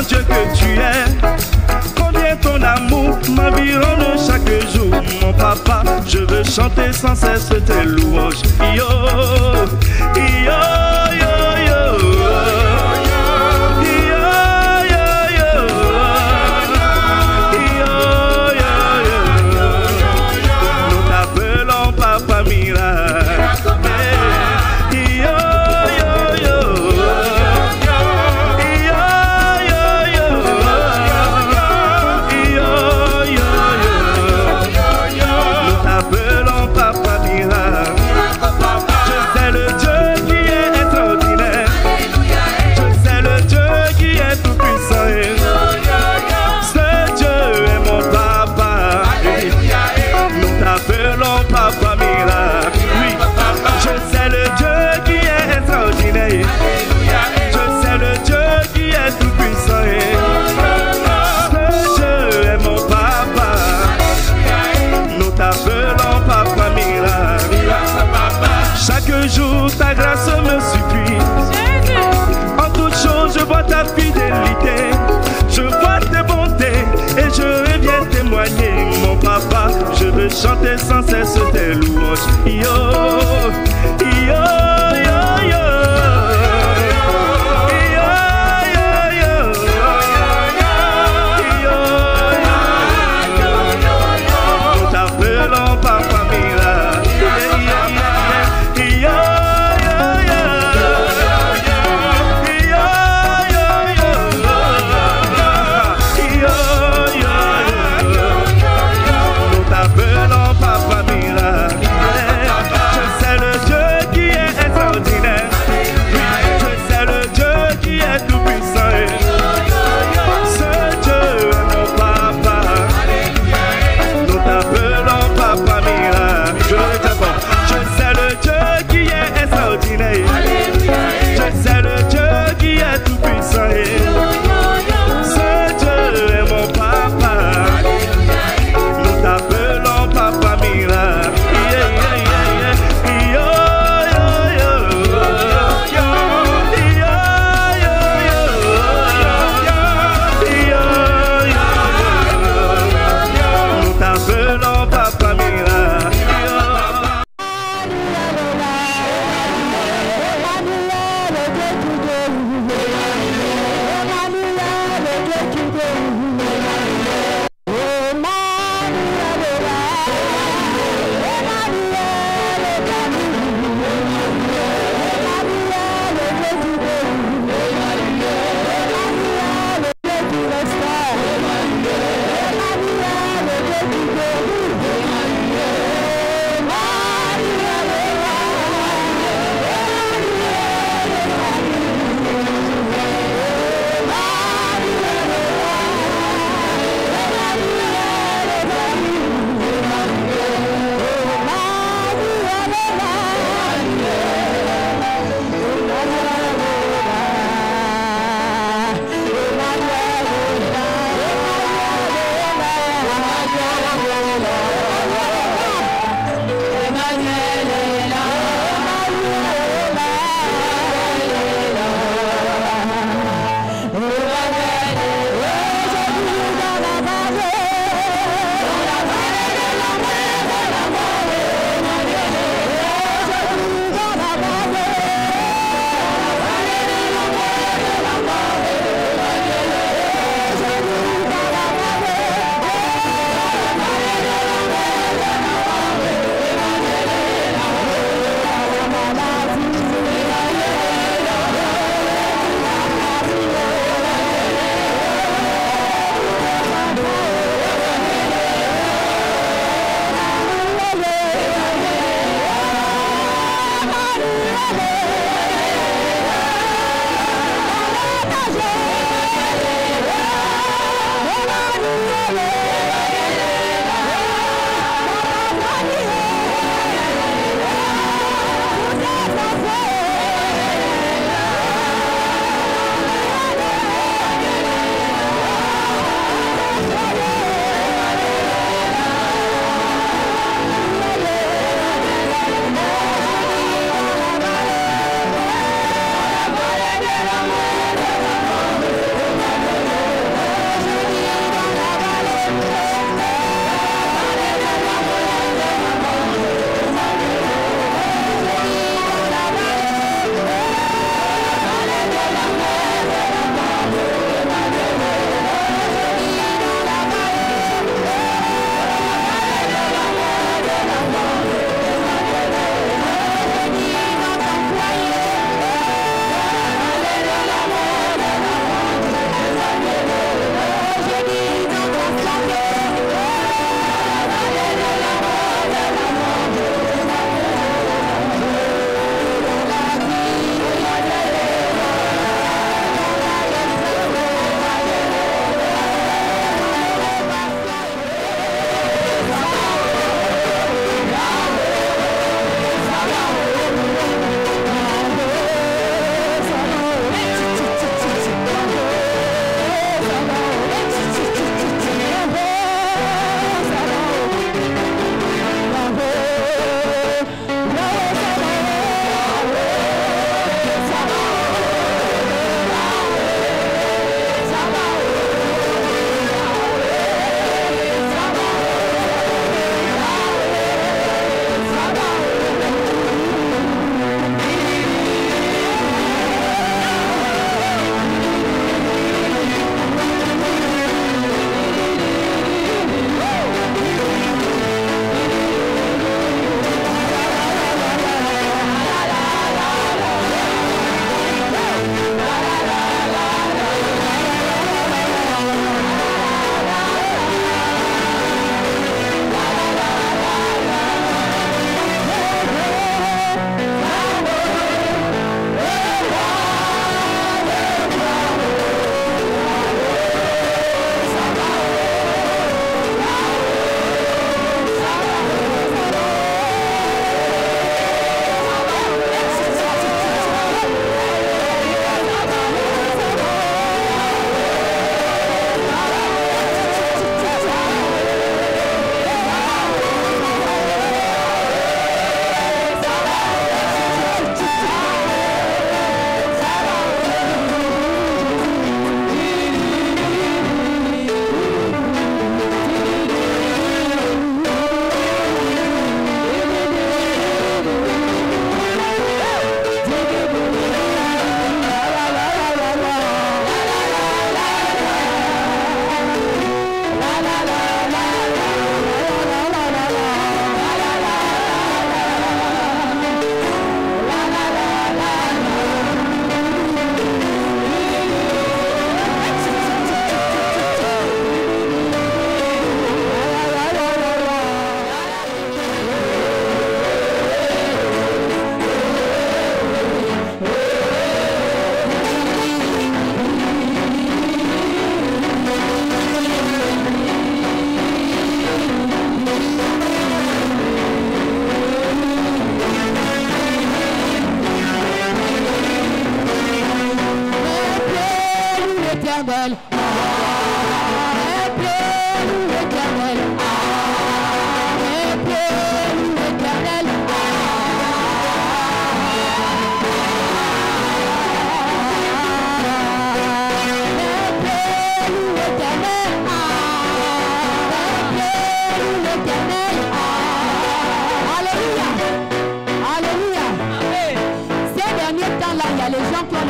Dieu que tu es. Combien ton amour m'environne chaque jour. Mon papa, je veux chanter sans cesse tes louanges. Yo, yo, yo, yo. Ta grâce me suffit. En toutes choses, je vois ta fidélité. Je vois tes bontés et je viens témoigner. Mon papa, je veux chanter sans cesse tes louanges. Yo, yo, yo, yo.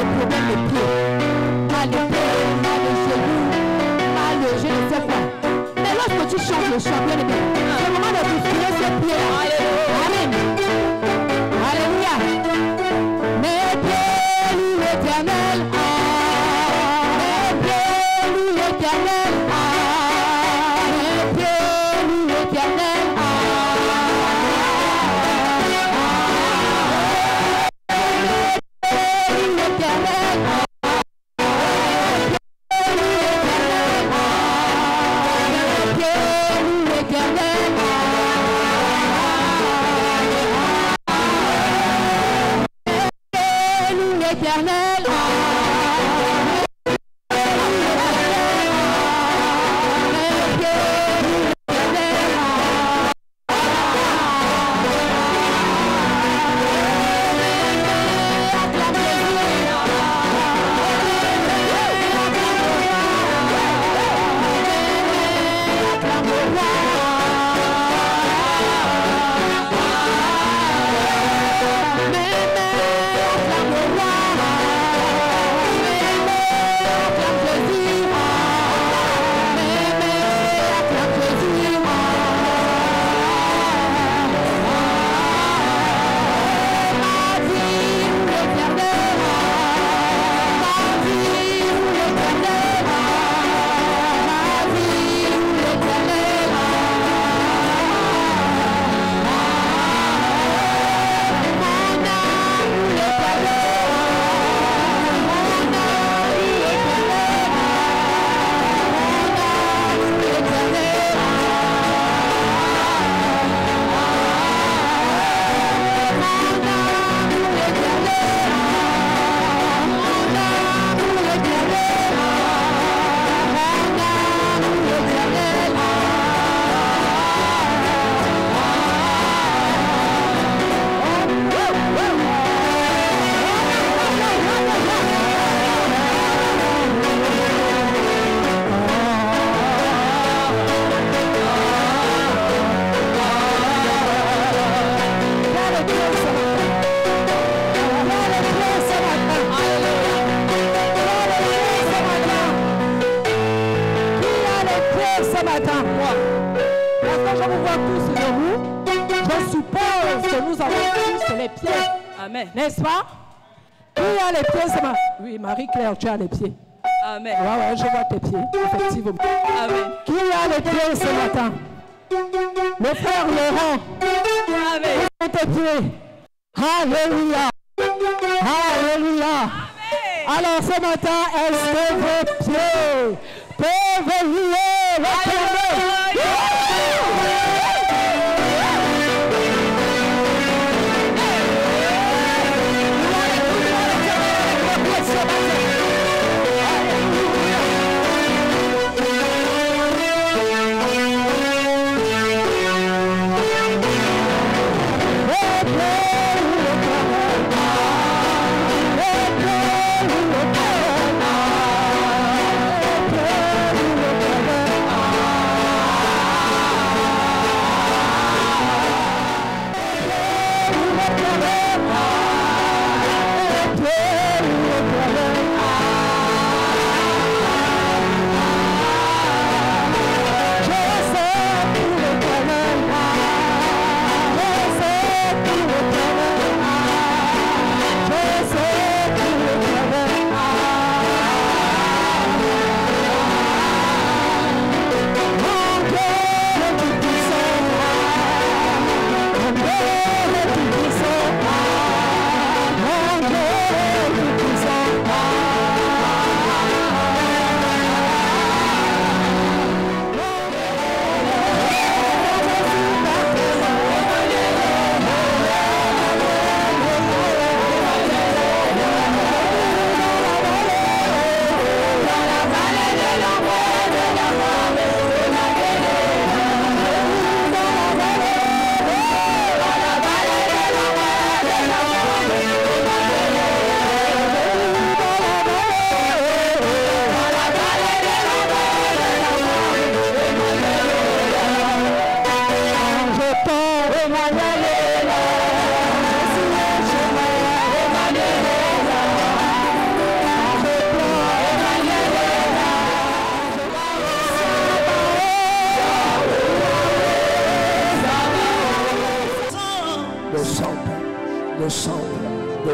des problèmes de pied, mal de tête, mal de genoux, mal de je ne sais quoi. Mais lorsque tu chantes le chant, bien aimé, c'est le moment de bousculer ce pied-là. Amen. Alléluia. Mes pieds louent l'Éternel. Mes pieds louent l'Éternel. Mes pieds louent l'Éternel. N'est-ce pas? Qui a les pieds ce matin? Oui, Marie-Claire, tu as les pieds. Amen. Ouais, je vois tes pieds, effectivement. Amen. Qui a les pieds ce matin? Le frère Laurent. Amen. Tes pieds. Alléluia. Alléluia. Amen. Alors ce matin, est-ce que vos pieds peuvent louer l'Éternel?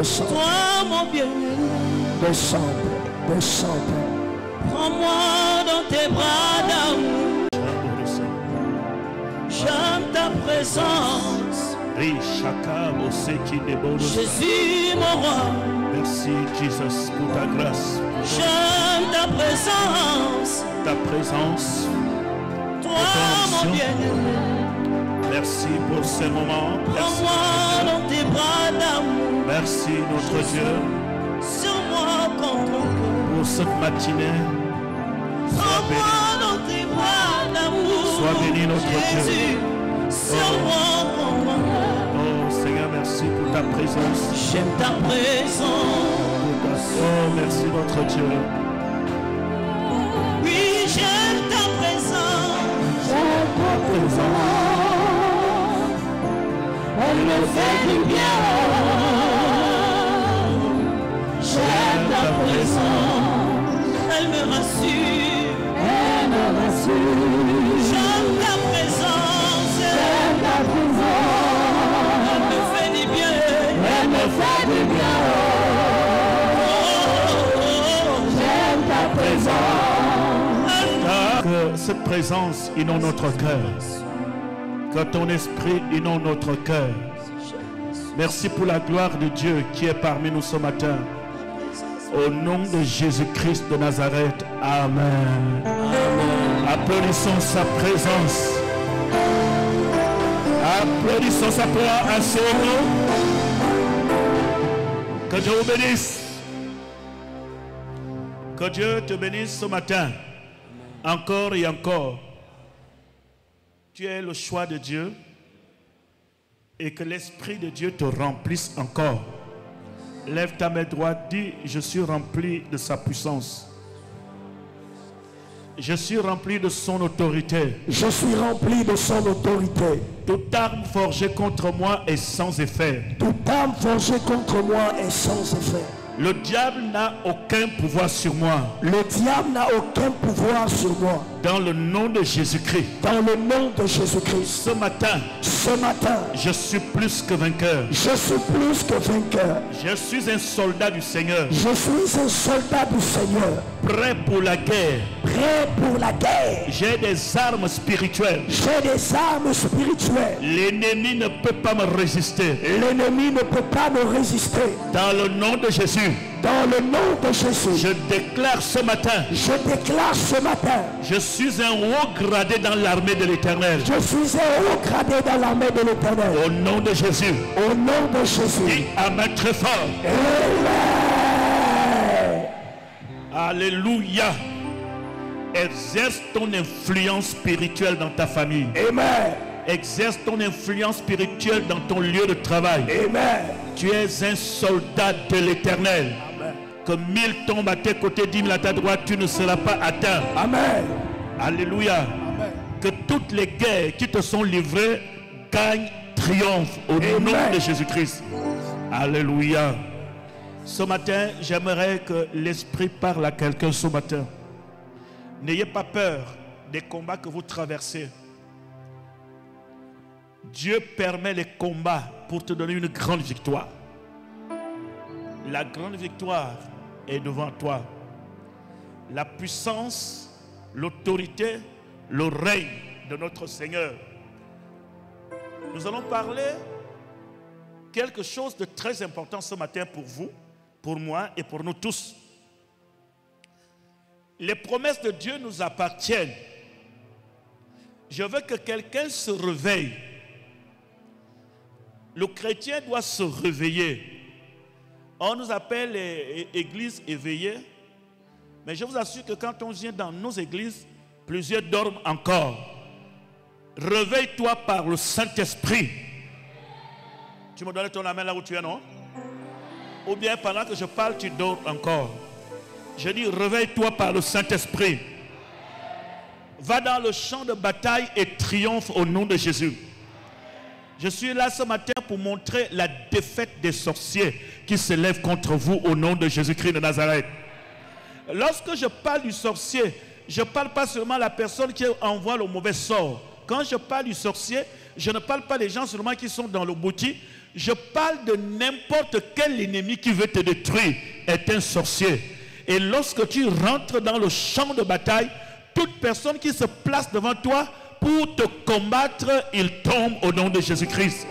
descends. Toi mon bien-aimé. Descends, descends. Prends-moi dans tes bras d'amour. J'aime ta présence. Jésus mon roi. Merci Jesus pour ta grâce. J'aime ta présence. Ta présence. Toi mon bien-aimé. Merci pour ce moment. Prends-moi dans tes bras d'amour. Merci notre Dieu. Sur moi contre ton cœur. Pour cette matinée. Prends-moi dans tes bras d'amour. Sois béni notre Jésus. Dieu. Sur moi contre ton cœur. Oh Seigneur, merci pour ta présence. J'aime ta présence. Oh merci notre Dieu. Oui, j'aime ta présence. J'aime ta présence. Elle me fait du bien. J'aime ta présence. Elle me rassure. Elle me rassure. J'aime ta présence. J'aime ta présence. Elle me fait du bien. Elle me fait du bien. J'aime ta présence. Que cette présence inonde notre cœur. Que ton esprit inonde notre cœur. Merci pour la gloire de Dieu qui est parmi nous ce matin. Au nom de Jésus-Christ de Nazareth. Amen. Applaudissons sa présence. Applaudissons sa présence à son nom. Que Dieu vous bénisse. Que Dieu te bénisse ce matin. Encore et encore. Tu es le choix de Dieu. Et que l'Esprit de Dieu te remplisse encore. Lève ta main droite, dis, je suis rempli de sa puissance. Je suis rempli de son autorité. Je suis rempli de son autorité. Toute arme forgée contre moi est sans effet. Toute arme forgée contre moi est sans effet. Le diable n'a aucun pouvoir sur moi. Le diable n'a aucun pouvoir sur moi. Dans le nom de Jésus-Christ. Dans le nom de Jésus-Christ. Ce matin, je suis plus que vainqueur. Je suis plus que vainqueur. Je suis un soldat du Seigneur. Je suis un soldat du Seigneur. Prêt pour la guerre. Prêt pour la guerre. J'ai des armes spirituelles. J'ai des armes spirituelles. L'ennemi ne peut pas me résister. L'ennemi ne peut pas me résister. Dans le nom de Jésus. Dans le nom de Jésus. Je déclare ce matin. Je déclare ce matin. Je suis un haut gradé dans l'armée de l'Éternel. Je suis un haut gradé dans l'armée de l'Éternel. Au nom de Jésus. Au nom de Jésus. Dis amen très fort. Amen. Alléluia. Exerce ton influence spirituelle dans ta famille. Amen. Exerce ton influence spirituelle dans ton lieu de travail. Amen. Tu es un soldat de l'Éternel. Que 1000 tombent à tes côtés, 10 000 à ta droite, tu ne seras pas atteint. Amen. Alléluia. Amen. Que toutes les guerres qui te sont livrées gagnent triomphe au nom de Jésus-Christ. Alléluia. Ce matin, j'aimerais que l'Esprit parle à quelqu'un ce matin. N'ayez pas peur des combats que vous traversez. Dieu permet les combats pour te donner une grande victoire. La grande victoire est devant toi. La puissance, l'autorité, le règne de notre Seigneur. Nous allons parler quelque chose de très important ce matin pour vous, pour moi et pour nous tous. Les promesses de Dieu nous appartiennent. Je veux que quelqu'un se réveille. Le chrétien doit se réveiller. On nous appelle les églises éveillées. Mais je vous assure que quand on vient dans nos églises, plusieurs dorment encore. Réveille-toi par le Saint-Esprit. Tu me donnes ton amen là où tu es, non? Ou bien pendant que je parle, tu dors encore. Je dis, réveille-toi par le Saint-Esprit. Va dans le champ de bataille et triomphe au nom de Jésus. Je suis là ce matin pour montrer la défaite des sorciers qui se lèvent contre vous au nom de Jésus-Christ de Nazareth. Lorsque je parle du sorcier, je ne parle pas seulement de la personne qui envoie le mauvais sort. Quand je parle du sorcier, je ne parle pas des gens seulement qui sont dans le boutique. Je parle de n'importe quel ennemi qui veut te détruire est un sorcier. Et lorsque tu rentres dans le champ de bataille, toute personne qui se place devant toi pour te combattre, il tombe au nom de Jésus-Christ.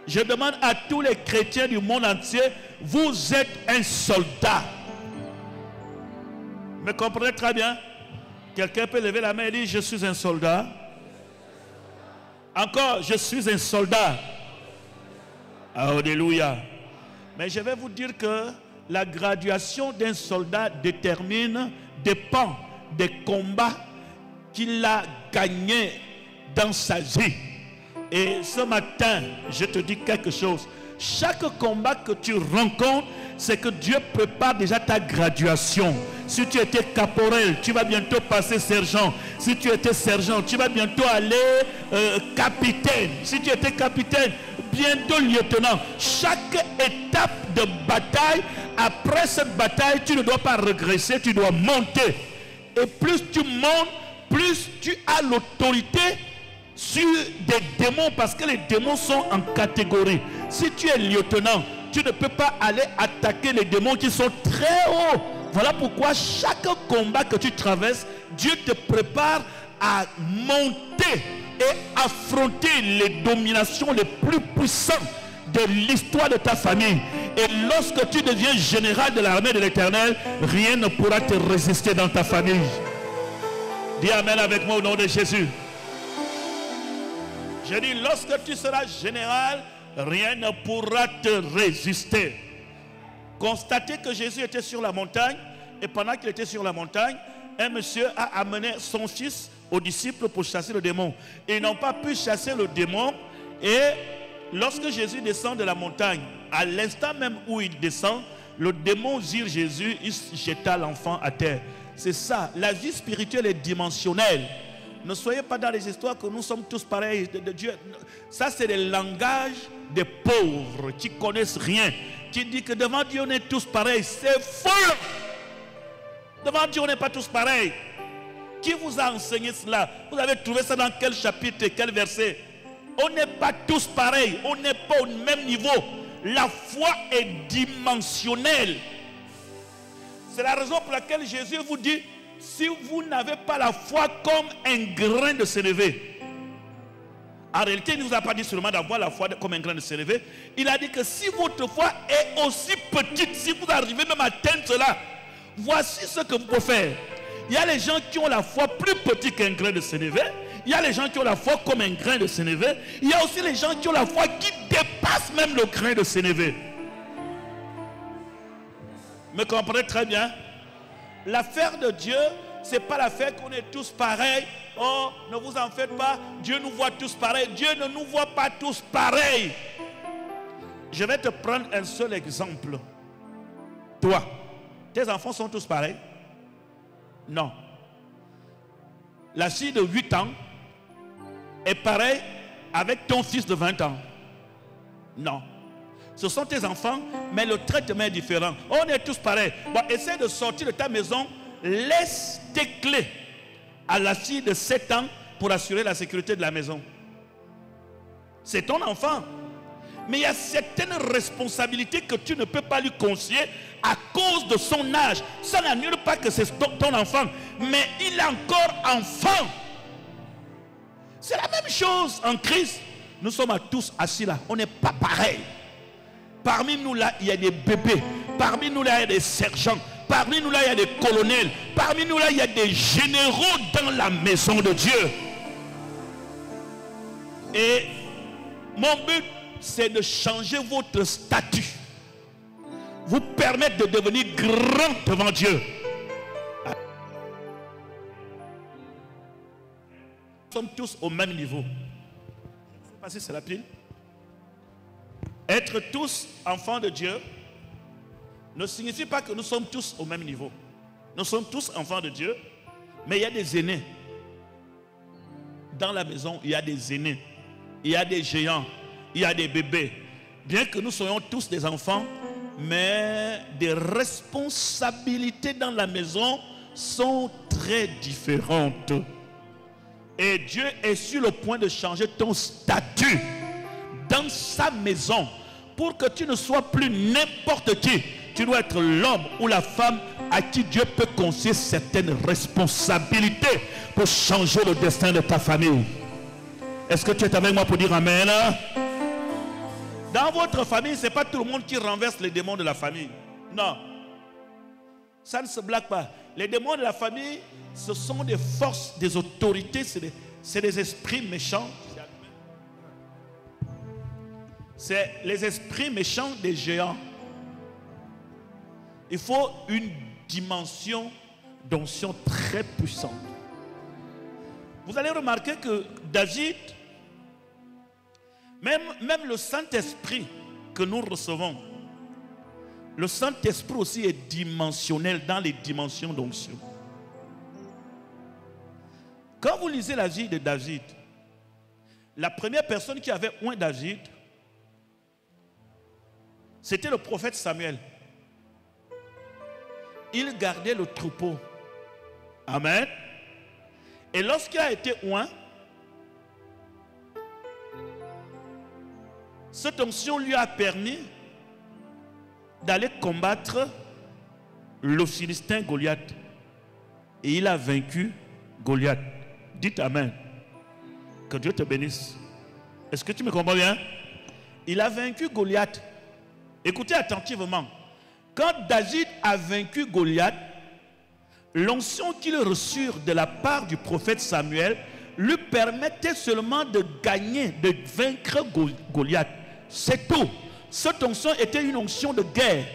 Je demande à tous les chrétiens du monde entier, vous êtes un soldat. Me comprenez très bien? Quelqu'un peut lever la main et dire, je suis un soldat. Encore, je suis un soldat. Alléluia. Mais je vais vous dire que la graduation d'un soldat dépend des combats qu'il a gagnés dans sa vie. Et ce matin, je te dis quelque chose. Chaque combat que tu rencontres, c'est que Dieu prépare déjà ta graduation. Si tu étais caporal, tu vas bientôt passer sergent. Si tu étais sergent, tu vas bientôt aller capitaine. Si tu étais capitaine, bientôt lieutenant. Chaque étape de bataille, après cette bataille, tu ne dois pas régresser, tu dois monter. Et plus tu montes, plus tu as l'autorité sur des démons, parce que les démons sont en catégorie. Si tu es lieutenant, tu ne peux pas aller attaquer les démons qui sont très hauts. Voilà pourquoi chaque combat que tu traverses, Dieu te prépare à monter et affronter les dominations les plus puissantes de l'histoire de ta famille. Et lorsque tu deviens général de l'armée de l'Éternel, rien ne pourra te résister dans ta famille. Dis Amen avec moi au nom de Jésus. Je dis, lorsque tu seras général, rien ne pourra te résister. Constatez que Jésus était sur la montagne, et pendant qu'il était sur la montagne, un monsieur a amené son fils aux disciples pour chasser le démon. Ils n'ont pas pu chasser le démon, et lorsque Jésus descend de la montagne, à l'instant même où il descend, le démon vire Jésus, il jeta l'enfant à terre. C'est ça, la vie spirituelle est dimensionnelle. Ne soyez pas dans les histoires que nous sommes tous pareils de Dieu. Ça, c'est le langage des pauvres qui connaissent rien, qui dit que devant Dieu on est tous pareils. C'est faux. Devant Dieu on n'est pas tous pareils. Qui vous a enseigné cela? Vous avez trouvé ça dans quel chapitre et quel verset? On n'est pas tous pareils. On n'est pas au même niveau. La foi est dimensionnelle. C'est la raison pour laquelle Jésus vous dit, si vous n'avez pas la foi comme un grain de sénévé. En réalité, il ne vous a pas dit seulement d'avoir la foi comme un grain de sénévé. Il a dit que si votre foi est aussi petite, si vous arrivez même à atteindre cela, voici ce que vous pouvez faire. Il y a les gens qui ont la foi plus petite qu'un grain de sénévé. Il y a les gens qui ont la foi comme un grain de sénévé. Il y a aussi les gens qui ont la foi qui dépassent même le grain de sénévé. Me comprenez très bien? L'affaire de Dieu, ce n'est pas l'affaire qu'on est tous pareils. Oh, ne vous en faites pas, Dieu nous voit tous pareils. Dieu ne nous voit pas tous pareils. Je vais te prendre un seul exemple. Toi, tes enfants sont tous pareils? Non. La fille de 8 ans est pareille avec ton fils de 20 ans? Non. Ce sont tes enfants, mais le traitement est différent. On est tous pareils. Bon, essaie de sortir de ta maison, laisse tes clés à la fille de 7 ans pour assurer la sécurité de la maison. C'est ton enfant. Mais il y a certaines responsabilités que tu ne peux pas lui confier à cause de son âge. Ça n'annule pas que c'est ton enfant, mais il est encore enfant. C'est la même chose en Christ. Nous sommes tous assis là. On n'est pas pareil. Parmi nous là, il y a des bébés. Parmi nous là, il y a des sergents. Parmi nous là, il y a des colonels. Parmi nous là, il y a des généraux dans la maison de Dieu. Et mon but, c'est de changer votre statut. Vous permettre de devenir grand devant Dieu. Nous sommes tous au même niveau. Je ne sais pas si c'est la pile. Être tous enfants de Dieu ne signifie pas que nous sommes tous au même niveau. Nous sommes tous enfants de Dieu, mais il y a des aînés. Dans la maison, il y a des aînés. Il y a des géants. Il y a des bébés. Bien que nous soyons tous des enfants, mais des responsabilités dans la maison sont très différentes. Et Dieu est sur le point de changer ton statut dans dans sa maison, pour que tu ne sois plus n'importe qui, tu dois être l'homme ou la femme à qui Dieu peut confier certaines responsabilités pour changer le destin de ta famille. Est-ce que tu es avec moi pour dire amen? Dans votre famille, ce n'est pas tout le monde qui renverse les démons de la famille. Non. Ça ne se blague pas. Les démons de la famille, ce sont des forces, des autorités, c'est des esprits méchants. C'est les esprits méchants des géants. Il faut une dimension d'onction très puissante. Vous allez remarquer que David, même le Saint-Esprit que nous recevons, le Saint-Esprit aussi est dimensionnel dans les dimensions d'onction. Quand vous lisez la vie de David, la première personne qui avait oint David, c'était le prophète Samuel. Il gardait le troupeau. Amen. Et lorsqu'il a été oint, cette onction lui a permis d'aller combattre le Philistin Goliath. Et il a vaincu Goliath. Dites amen. Que Dieu te bénisse. Est-ce que tu me comprends bien? Il a vaincu Goliath. Écoutez attentivement. Quand David a vaincu Goliath, l'onction qu'il reçut de la part du prophète Samuel lui permettait seulement de gagner, de vaincre Goliath. C'est tout. Cette onction était une onction de guerre.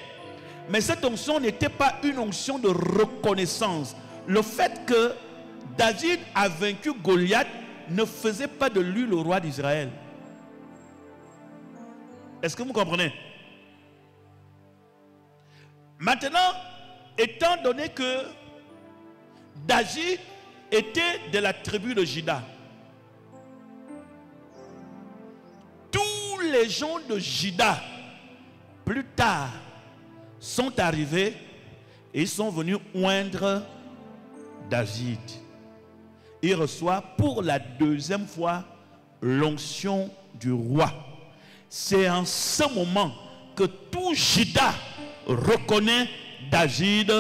Mais cette onction n'était pas une onction de reconnaissance. Le fait que David a vaincu Goliath ne faisait pas de lui le roi d'Israël. Est-ce que vous comprenez? Maintenant, étant donné que David était de la tribu de Juda, tous les gens de Juda, plus tard, sont arrivés et ils sont venus oindre David. Il reçoit pour la deuxième fois l'onction du roi. C'est en ce moment que tout Juda reconnaît David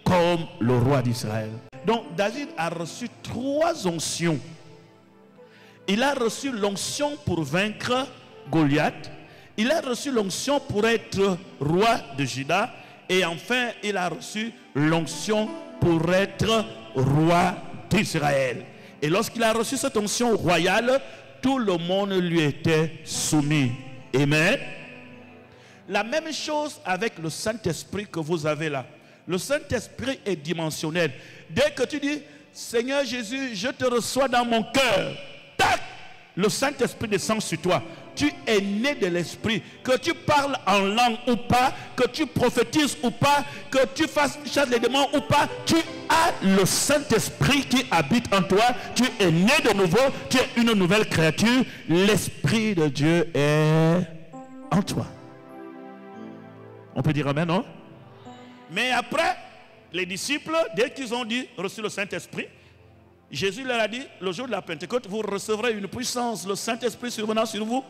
comme le roi d'Israël. Donc David a reçu 3 onctions. Il a reçu l'onction pour vaincre Goliath. Il a reçu l'onction pour être roi de Juda. Et enfin, il a reçu l'onction pour être roi d'Israël. Et lorsqu'il a reçu cette onction royale, tout le monde lui était soumis. Amen. La même chose avec le Saint-Esprit que vous avez là. Le Saint-Esprit est dimensionnel. Dès que tu dis, Seigneur Jésus, je te reçois dans mon cœur, tac, le Saint-Esprit descend sur toi. Tu es né de l'Esprit. Que tu parles en langue ou pas, que tu prophétises ou pas, que tu fasses chasser les démons ou pas, tu as le Saint-Esprit qui habite en toi. Tu es né de nouveau, tu es une nouvelle créature. L'Esprit de Dieu est en toi. On peut dire amen, non? Mais après, les disciples, dès qu'ils ont dit, reçu le Saint-Esprit, Jésus leur a dit, le jour de la Pentecôte, vous recevrez une puissance, le Saint-Esprit survenant sur vous.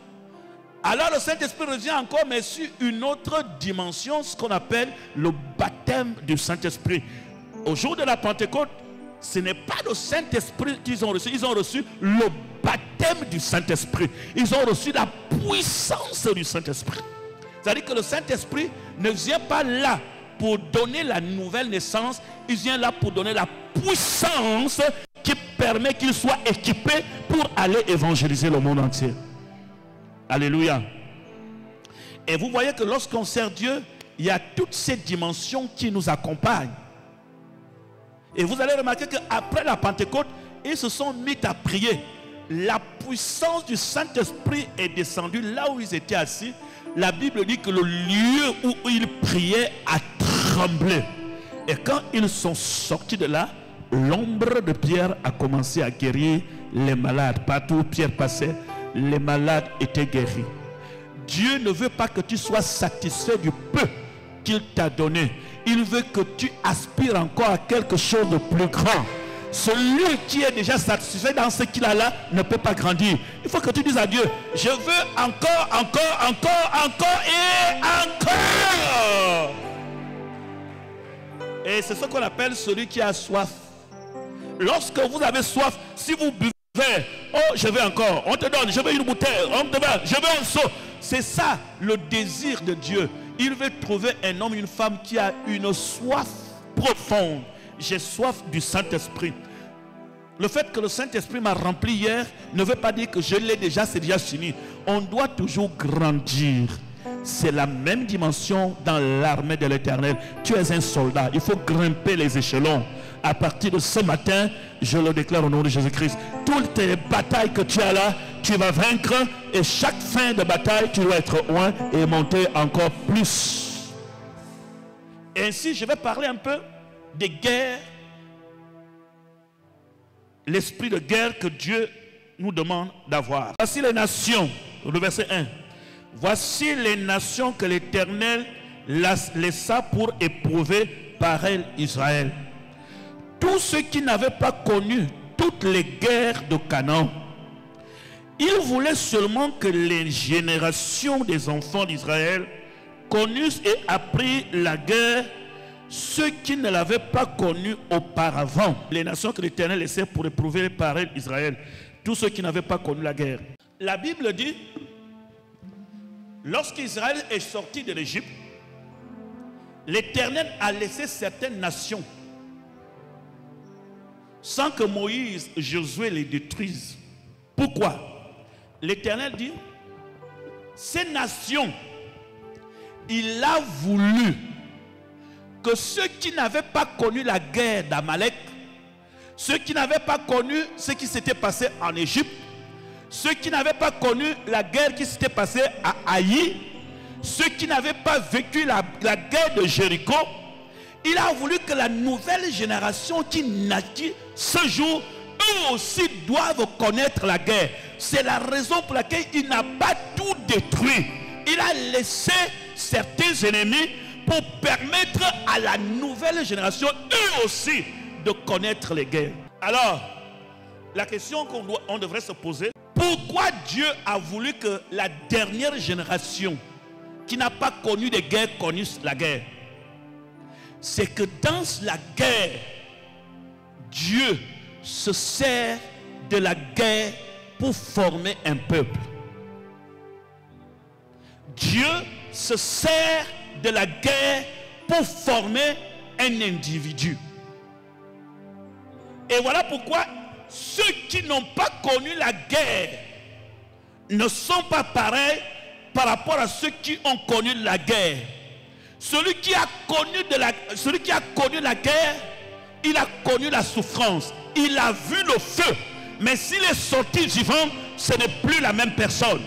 Alors le Saint-Esprit revient encore, mais sur une autre dimension, ce qu'on appelle le baptême du Saint-Esprit. Au jour de la Pentecôte, ce n'est pas le Saint-Esprit qu'ils ont reçu, ils ont reçu le baptême du Saint-Esprit. Ils ont reçu la puissance du Saint-Esprit. C'est-à-dire que le Saint-Esprit ne vient pas là pour donner la nouvelle naissance, il vient là pour donner la puissance qui permet qu'il soit équipé pour aller évangéliser le monde entier. Alléluia. Et vous voyez que lorsqu'on sert Dieu, il y a toutes ces dimensions qui nous accompagnent. Et vous allez remarquer qu'après la Pentecôte, ils se sont mis à prier. La puissance du Saint-Esprit est descendue là où ils étaient assis. La Bible dit que le lieu où ils priaient a tremblé. Et quand ils sont sortis de là, l'ombre de Pierre a commencé à guérir les malades. Partout où Pierre passait, les malades étaient guéris. Dieu ne veut pas que tu sois satisfait du peu qu'il t'a donné. Il veut que tu aspires encore à quelque chose de plus grand. celui qui est déjà satisfait dans ce qu'il a là ne peut pas grandir. Il faut que tu dises à Dieu, je veux encore et encore. Et c'est ce qu'on appelle celui qui a soif. Lorsque vous avez soif, si vous buvez, oh je veux encore, on te donne, je veux une bouteille, on te donne, je veux un seau. C'est ça le désir de Dieu. Il veut trouver un homme, une femme qui a une soif profonde. J'ai soif du Saint-Esprit. Le fait que le Saint-Esprit m'a rempli hier ne veut pas dire que je l'ai déjà, c'est déjà fini. On doit toujours grandir. C'est la même dimension dans l'armée de l'Éternel. Tu es un soldat, il faut grimper les échelons. À partir de ce matin, je le déclare au nom de Jésus-Christ. Toutes les batailles que tu as là, tu vas vaincre. Et chaque fin de bataille, tu dois être loin et monter encore plus. Et ainsi, je vais parler un peu des guerres. L'esprit de guerre que Dieu nous demande d'avoir. Voici les nations, le verset 1. Voici les nations que l'Éternel laissa pour éprouver par elle Israël. Tous ceux qui n'avaient pas connu toutes les guerres de Canaan, il voulait seulement que les générations des enfants d'Israël connussent et apprirent la guerre, ceux qui ne l'avaient pas connue auparavant. Les nations que l'Éternel laissait pour éprouver par elle Israël, tous ceux qui n'avaient pas connu la guerre. La Bible dit, lorsqu'Israël est sorti de l'Égypte, l'Éternel a laissé certaines nations sans que Moïse, Josué les détruisent. Pourquoi? L'Éternel dit, ces nations, il a voulu que ceux qui n'avaient pas connu la guerre d'Amalek, ceux qui n'avaient pas connu ce qui s'était passé en Égypte, ceux qui n'avaient pas connu la guerre qui s'était passée à Haï, ceux qui n'avaient pas vécu la guerre de Jéricho, il a voulu que la nouvelle génération qui naquit ce jour, eux aussi doivent connaître la guerre. C'est la raison pour laquelle il n'a pas tout détruit. Il a laissé certains ennemis pour permettre à la nouvelle génération, eux aussi, de connaître les guerres. Alors, la question qu'on devrait se poser, pourquoi Dieu a voulu que la dernière génération qui n'a pas connu de guerre connaisse la guerre? C'est que dans la guerre, Dieu se sert de la guerre pour former un peuple. Dieu se sert de la guerre pour former un individu. Et voilà pourquoi ceux qui n'ont pas connu la guerre ne sont pas pareils par rapport à ceux qui ont connu la guerre. Celui qui a connu la guerre, il a connu la souffrance, il a vu le feu. Mais s'il est sorti vivant, ce n'est plus la même personne.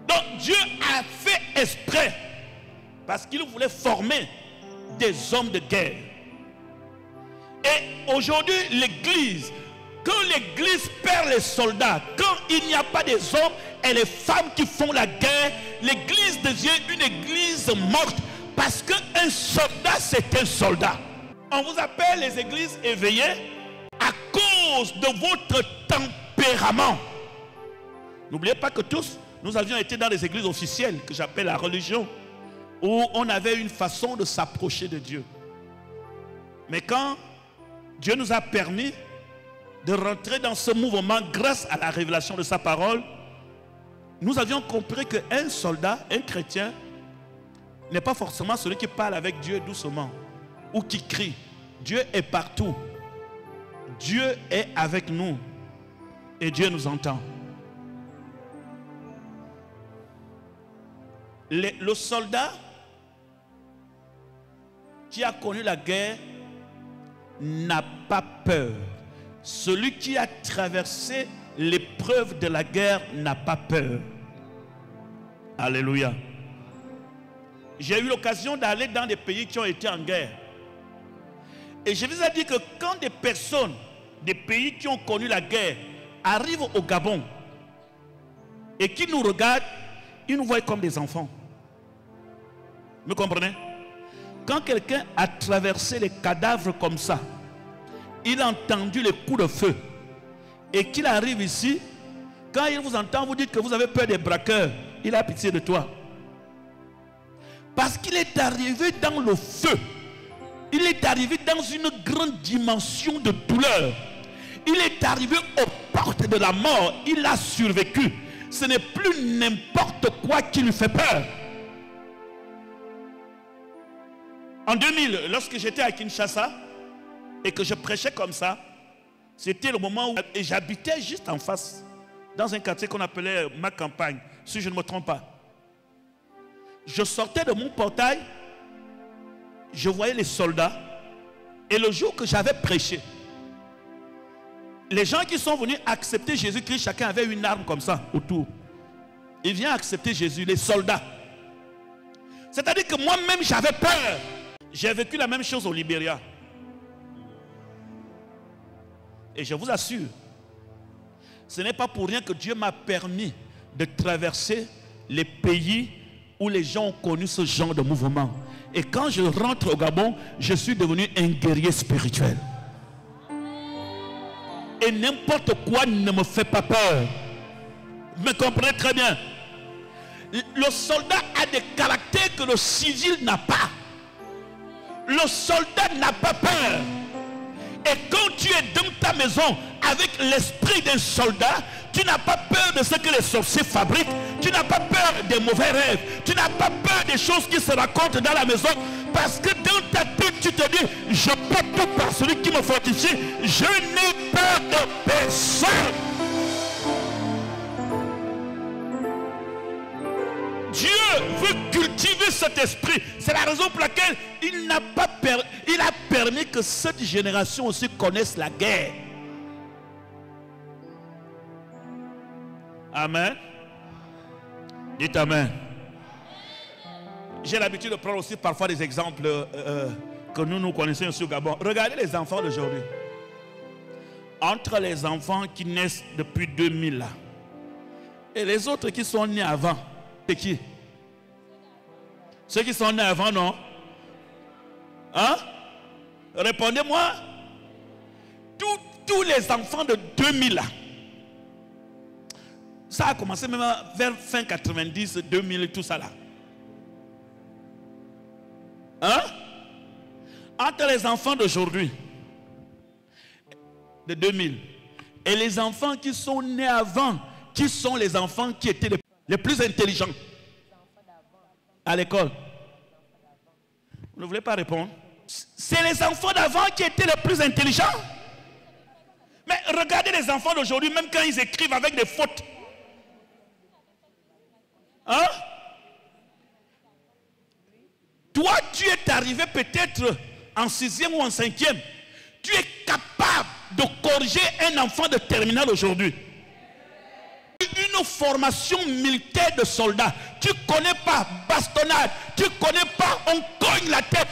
Donc Dieu a fait exprès, parce qu'il voulait former des hommes de guerre. Et aujourd'hui, l'Église, quand l'Église perd les soldats, quand il n'y a pas des hommes et les femmes qui font la guerre, l'Église devient une Église morte, parce qu'un soldat, c'est un soldat. On vous appelle les églises éveillées à cause de votre tempérament. N'oubliez pas que tous, nous avions été dans les églises officielles, que j'appelle la religion, où on avait une façon de s'approcher de Dieu. Mais quand Dieu nous a permis de rentrer dans ce mouvement grâce à la révélation de sa parole, nous avions compris qu'un soldat, un chrétien, n'est pas forcément celui qui parle avec Dieu doucement ou qui crie. Dieu est partout. Dieu est avec nous et Dieu nous entend. Le soldat qui a connu la guerre n'a pas peur. Celui qui a traversé l'épreuve de la guerre n'a pas peur. Alléluia. J'ai eu l'occasion d'aller dans des pays qui ont été en guerre. Et je vous ai dit que quand des personnes, des pays qui ont connu la guerre, arrivent au Gabon et qui nous regardent, ils nous voient comme des enfants. Vous comprenez? Quand quelqu'un a traversé les cadavres comme ça, il a entendu les coups de feu et qu'il arrive ici, quand il vous entend, vous dites que vous avez peur des braqueurs, il a pitié de toi. Parce qu'il est arrivé dans le feu. Il est arrivé dans une grande dimension de douleur. Il est arrivé aux portes de la mort. Il a survécu. Ce n'est plus n'importe quoi qui lui fait peur. En 2000, lorsque j'étais à Kinshasa et que je prêchais comme ça, c'était le moment où j'habitais juste en face, dans un quartier qu'on appelait ma campagne, si je ne me trompe pas. Je sortais de mon portail, je voyais les soldats, et le jour que j'avais prêché, les gens qui sont venus accepter Jésus-Christ, chacun avait une arme comme ça autour. Ils viennent accepter Jésus, les soldats. C'est-à-dire que moi-même j'avais peur. J'ai vécu la même chose au Libéria. Et je vous assure, ce n'est pas pour rien que Dieu m'a permis de traverser les pays où les gens ont connu ce genre de mouvement. Et quand je rentre au Gabon, je suis devenu un guerrier spirituel. Et n'importe quoi ne me fait pas peur. Vous me comprenez très bien. Le soldat a des caractères que le civil n'a pas. Le soldat n'a pas peur. Et quand tu es dans ta maison avec l'esprit d'un soldat, tu n'as pas peur de ce que les sorciers fabriquent. Tu n'as pas peur des mauvais rêves. Tu n'as pas peur des choses qui se racontent dans la maison. Parce que dans ta tête, tu te dis, je peux tout par celui qui me fortifie. Je n'ai peur de personne. Dieu veut cultiver cet esprit. C'est la raison pour laquelle il a permis que cette génération aussi connaisse la guerre. Amen. Dites Amen. J'ai l'habitude de prendre aussi parfois des exemples que nous connaissons aussi au Gabon. Regardez les enfants d'aujourd'hui. Entre les enfants qui naissent depuis 2000 là, et les autres qui sont nés avant, c'est qui? Ceux qui sont nés avant, non? Hein? Répondez-moi. Tous les enfants de 2000 là, ça a commencé même vers fin 90, 2000, tout ça là. Hein? Entre les enfants d'aujourd'hui, de 2000, et les enfants qui sont nés avant, qui sont les enfants qui étaient les plus intelligents à l'école? Vous ne voulez pas répondre? C'est les enfants d'avant qui étaient les plus intelligents. Mais regardez les enfants d'aujourd'hui, même quand ils écrivent avec des fautes. Hein? Toi, tu es arrivé peut-être en 6e ou en 5e. Tu es capable de corriger un enfant de terminale aujourd'hui. Une formation militaire de soldats. Tu ne connais pas bastonnade. Tu ne connais pas on cogne la tête.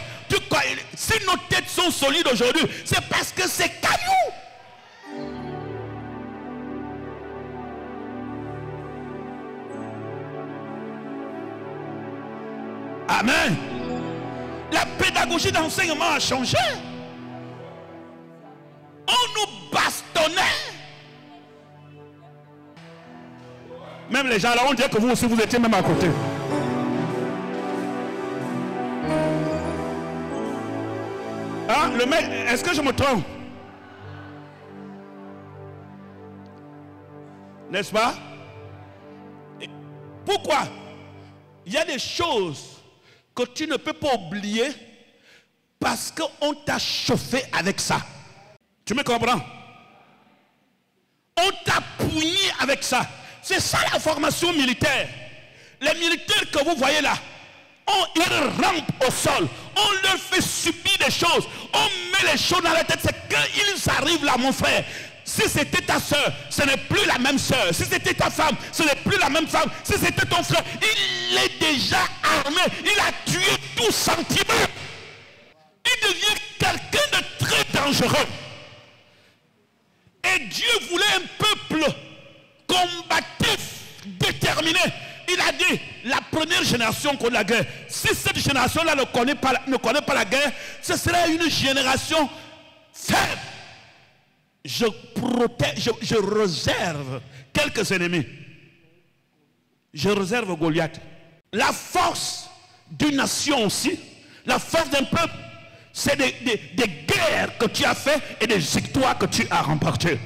Si nos têtes sont solides aujourd'hui, c'est parce que c'est caillou. Amen. La pédagogie d'enseignement a changé. On nous bastonnait. Même les gens là, on dirait que vous aussi vous étiez même à côté. Hein, le mec, est-ce que je me trompe? N'est-ce pas? Pourquoi? Il y a des choses que tu ne peux pas oublier parce qu'on t'a chauffé avec ça. Tu me comprends? On t'a pougné avec ça. C'est ça la formation militaire. Les militaires que vous voyez là, ils rampent au sol. On leur fait subir des choses. On met les choses dans la tête. C'est quand ils arrivent là, mon frère. Si c'était ta soeur, ce n'est plus la même soeur. Si c'était ta femme, ce n'est plus la même femme. Si c'était ton frère, il est déjà armé. Il a tué tout sentiment. Il devient quelqu'un de très dangereux. Et Dieu voulait un peuple combatif, déterminé. Il a dit, la première génération connaît la guerre. Si cette génération-là ne connaît pas la guerre, ce serait une génération faible. je protège, je réserve quelques ennemis. Je réserve Goliath. La force d'une nation aussi, la force d'un peuple, c'est des guerres que tu as fait et des victoires que tu as remportées.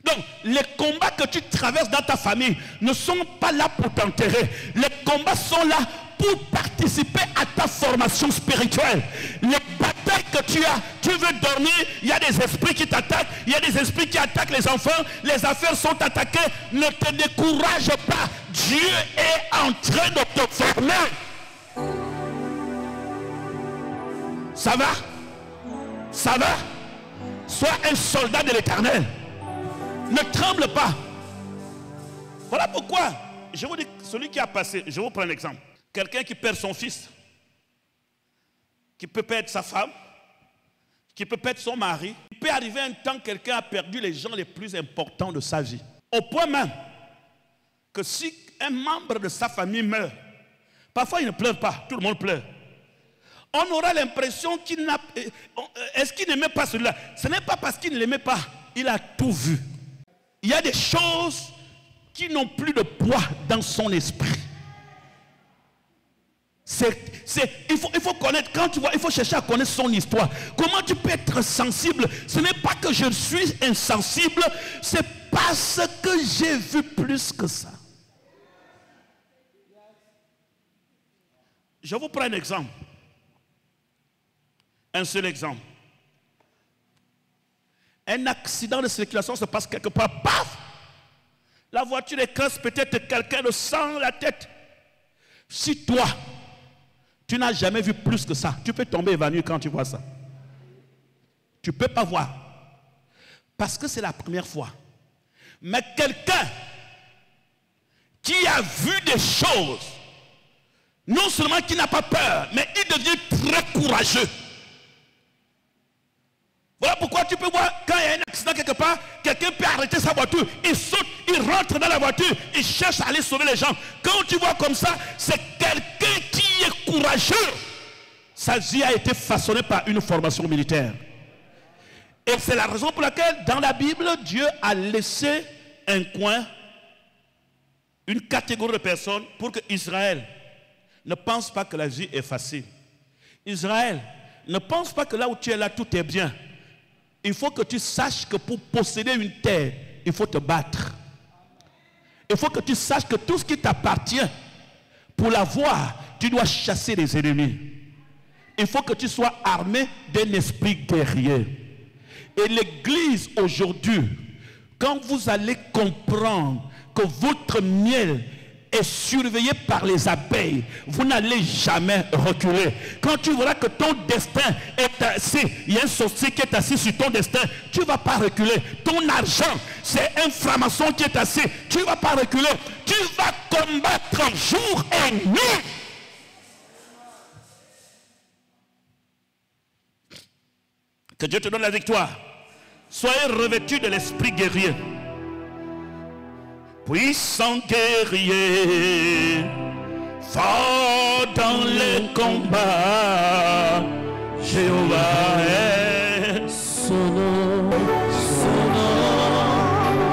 Donc, les combats que tu traverses dans ta famille ne sont pas là pour t'enterrer. Les combats sont là pour participer à ta formation spirituelle. Les batailles que tu as, tu veux dormir, il y a des esprits qui t'attaquent, il y a des esprits qui attaquent les enfants, les affaires sont attaquées. Ne te décourage pas. Dieu est en train de te former. Ça va? Ça va? Sois un soldat de l'Éternel. Ne tremble pas. Voilà pourquoi, je vous dis, celui qui a passé, je vous prends un exemple. Quelqu'un qui perd son fils, qui peut perdre sa femme, qui peut perdre son mari. Il peut arriver un temps que quelqu'un a perdu les gens les plus importants de sa vie. Au point même que si un membre de sa famille meurt, parfois il ne pleure pas, tout le monde pleure. On aura l'impression qu'il n'a... Est-ce qu'il n'aimait pas celui-là? Ce n'est pas parce qu'il ne l'aimait pas, il a tout vu. Il y a des choses qui n'ont plus de poids dans son esprit. Il faut connaître, quand tu vois, il faut chercher à connaître son histoire. Comment tu peux être sensible? Ce n'est pas que je suis insensible, c'est parce que j'ai vu plus que ça. Je vous prends un exemple. Un seul exemple. Un accident de circulation se passe quelque part, paf! La voiture écrase peut-être quelqu'un de sang la tête. Si toi, tu n'as jamais vu plus que ça, tu peux tomber évanoui quand tu vois ça. Tu ne peux pas voir. Parce que c'est la première fois. Mais quelqu'un qui a vu des choses, non seulement qui n'a pas peur, mais il devient très courageux. Voilà pourquoi tu peux voir, quand il y a un accident quelque part, quelqu'un peut arrêter sa voiture, il saute, il rentre dans la voiture, il cherche à aller sauver les gens. Quand tu vois comme ça, c'est quelqu'un qui est courageux. Sa vie a été façonnée par une formation militaire. Et c'est la raison pour laquelle, dans la Bible, Dieu a laissé un coin, une catégorie de personnes pour que Israël ne pense pas que la vie est facile. Israël, ne pense pas que là où tu es là, tout est bien. Il faut que tu saches que pour posséder une terre, il faut te battre. Il faut que tu saches que tout ce qui t'appartient, pour l'avoir, tu dois chasser les ennemis. Il faut que tu sois armé d'un esprit guerrier. Et l'Église aujourd'hui, quand vous allez comprendre que votre miel est surveillé par les abeilles, vous n'allez jamais reculer. Quand tu verras que ton destin est assis, il y a un sorcier qui est assis sur ton destin, tu ne vas pas reculer. Ton argent, c'est un franc-maçon qui est assis, tu ne vas pas reculer. Tu vas combattre jour et nuit. Que Dieu te donne la victoire. Soyez revêtus de l'esprit guerrier. Puissant guerrier, fort dans les combats, Jéhovah est son nom,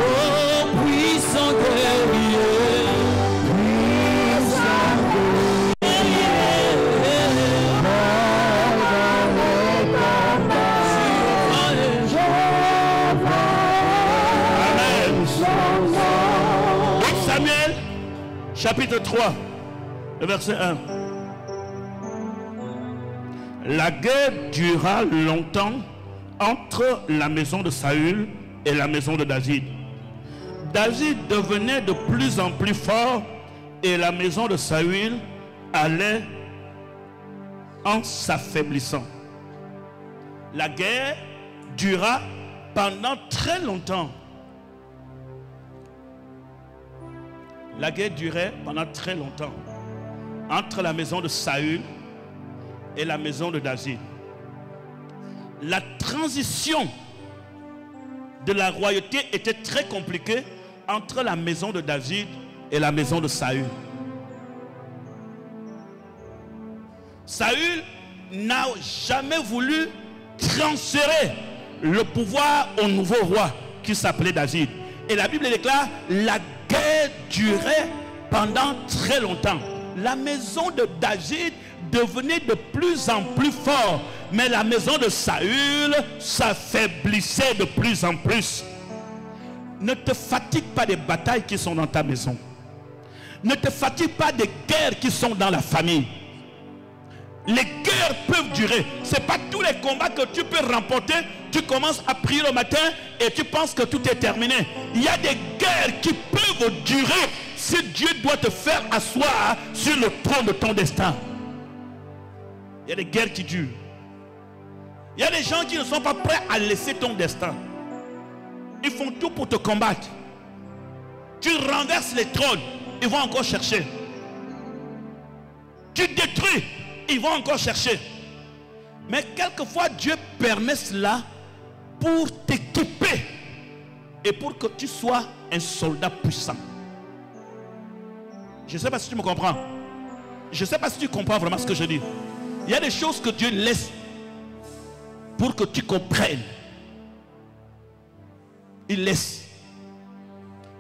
oh puissant guerrier, puissant guerrier, fort dans les combats, Jéhovah, Amen. Samuel, chapitre 3, le verset 1. La guerre dura longtemps entre la maison de Saül et la maison de David. David devenait de plus en plus fort et la maison de Saül allait en s'affaiblissant. La guerre dura pendant très longtemps. La guerre durait pendant très longtemps entre la maison de Saül et la maison de David. La transition de la royauté était très compliquée entre la maison de David et la maison de Saül. Saül n'a jamais voulu transférer le pouvoir au nouveau roi qui s'appelait David. Et la Bible déclare, la guerre durait pendant très longtemps. La maison de David devenait de plus en plus forte, mais la maison de Saül s'affaiblissait de plus en plus. Ne te fatigue pas des batailles qui sont dans ta maison. Ne te fatigue pas des guerres qui sont dans la famille. Les guerres peuvent durer. Ce n'est pas tous les combats que tu peux remporter. Tu commences à prier le matin et tu penses que tout est terminé. Il y a des guerres qui peuvent durer si Dieu doit te faire asseoir sur le trône de ton destin. Il y a des guerres qui durent. Il y a des gens qui ne sont pas prêts à laisser ton destin. Ils font tout pour te combattre. Tu renverses les trônes, ils vont encore chercher. Tu détruis, ils vont encore chercher. Mais quelquefois Dieu permet cela pour t'équiper et pour que tu sois un soldat puissant. Je ne sais pas si tu me comprends. Je ne sais pas si tu comprends vraiment ce que je dis. Il y a des choses que Dieu laisse pour que tu comprennes. Il laisse.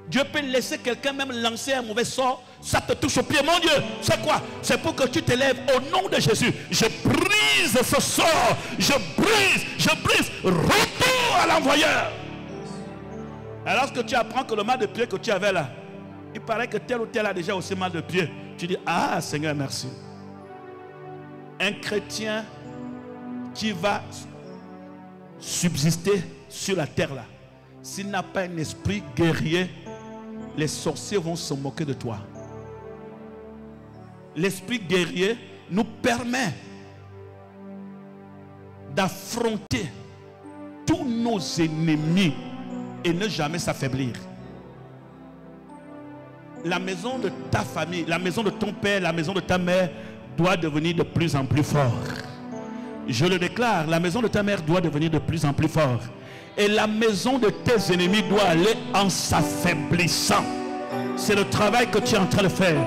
Dieu peut laisser quelqu'un même lancer un mauvais sort, ça te touche au pied. Mon Dieu, c'est quoi? C'est pour que tu t'élèves au nom de Jésus. Je brise ce sort. Je brise. Retour à l'envoyeur. Alors que tu apprends que le mal de pied que tu avais là, il paraît que tel ou tel a déjà aussi mal de pied. Tu dis, ah Seigneur, merci. Un chrétien qui va subsister sur la terre là, s'il n'a pas un esprit guerrier, les sorciers vont se moquer de toi. L'esprit guerrier nous permet d'affronter tous nos ennemis et ne jamais s'affaiblir. La maison de ta famille, la maison de ton père, la maison de ta mère doit devenir de plus en plus forte. Je le déclare, la maison de ta mère doit devenir de plus en plus forte. Et la maison de tes ennemis doit aller en s'affaiblissant. C'est le travail que tu es en train de faire.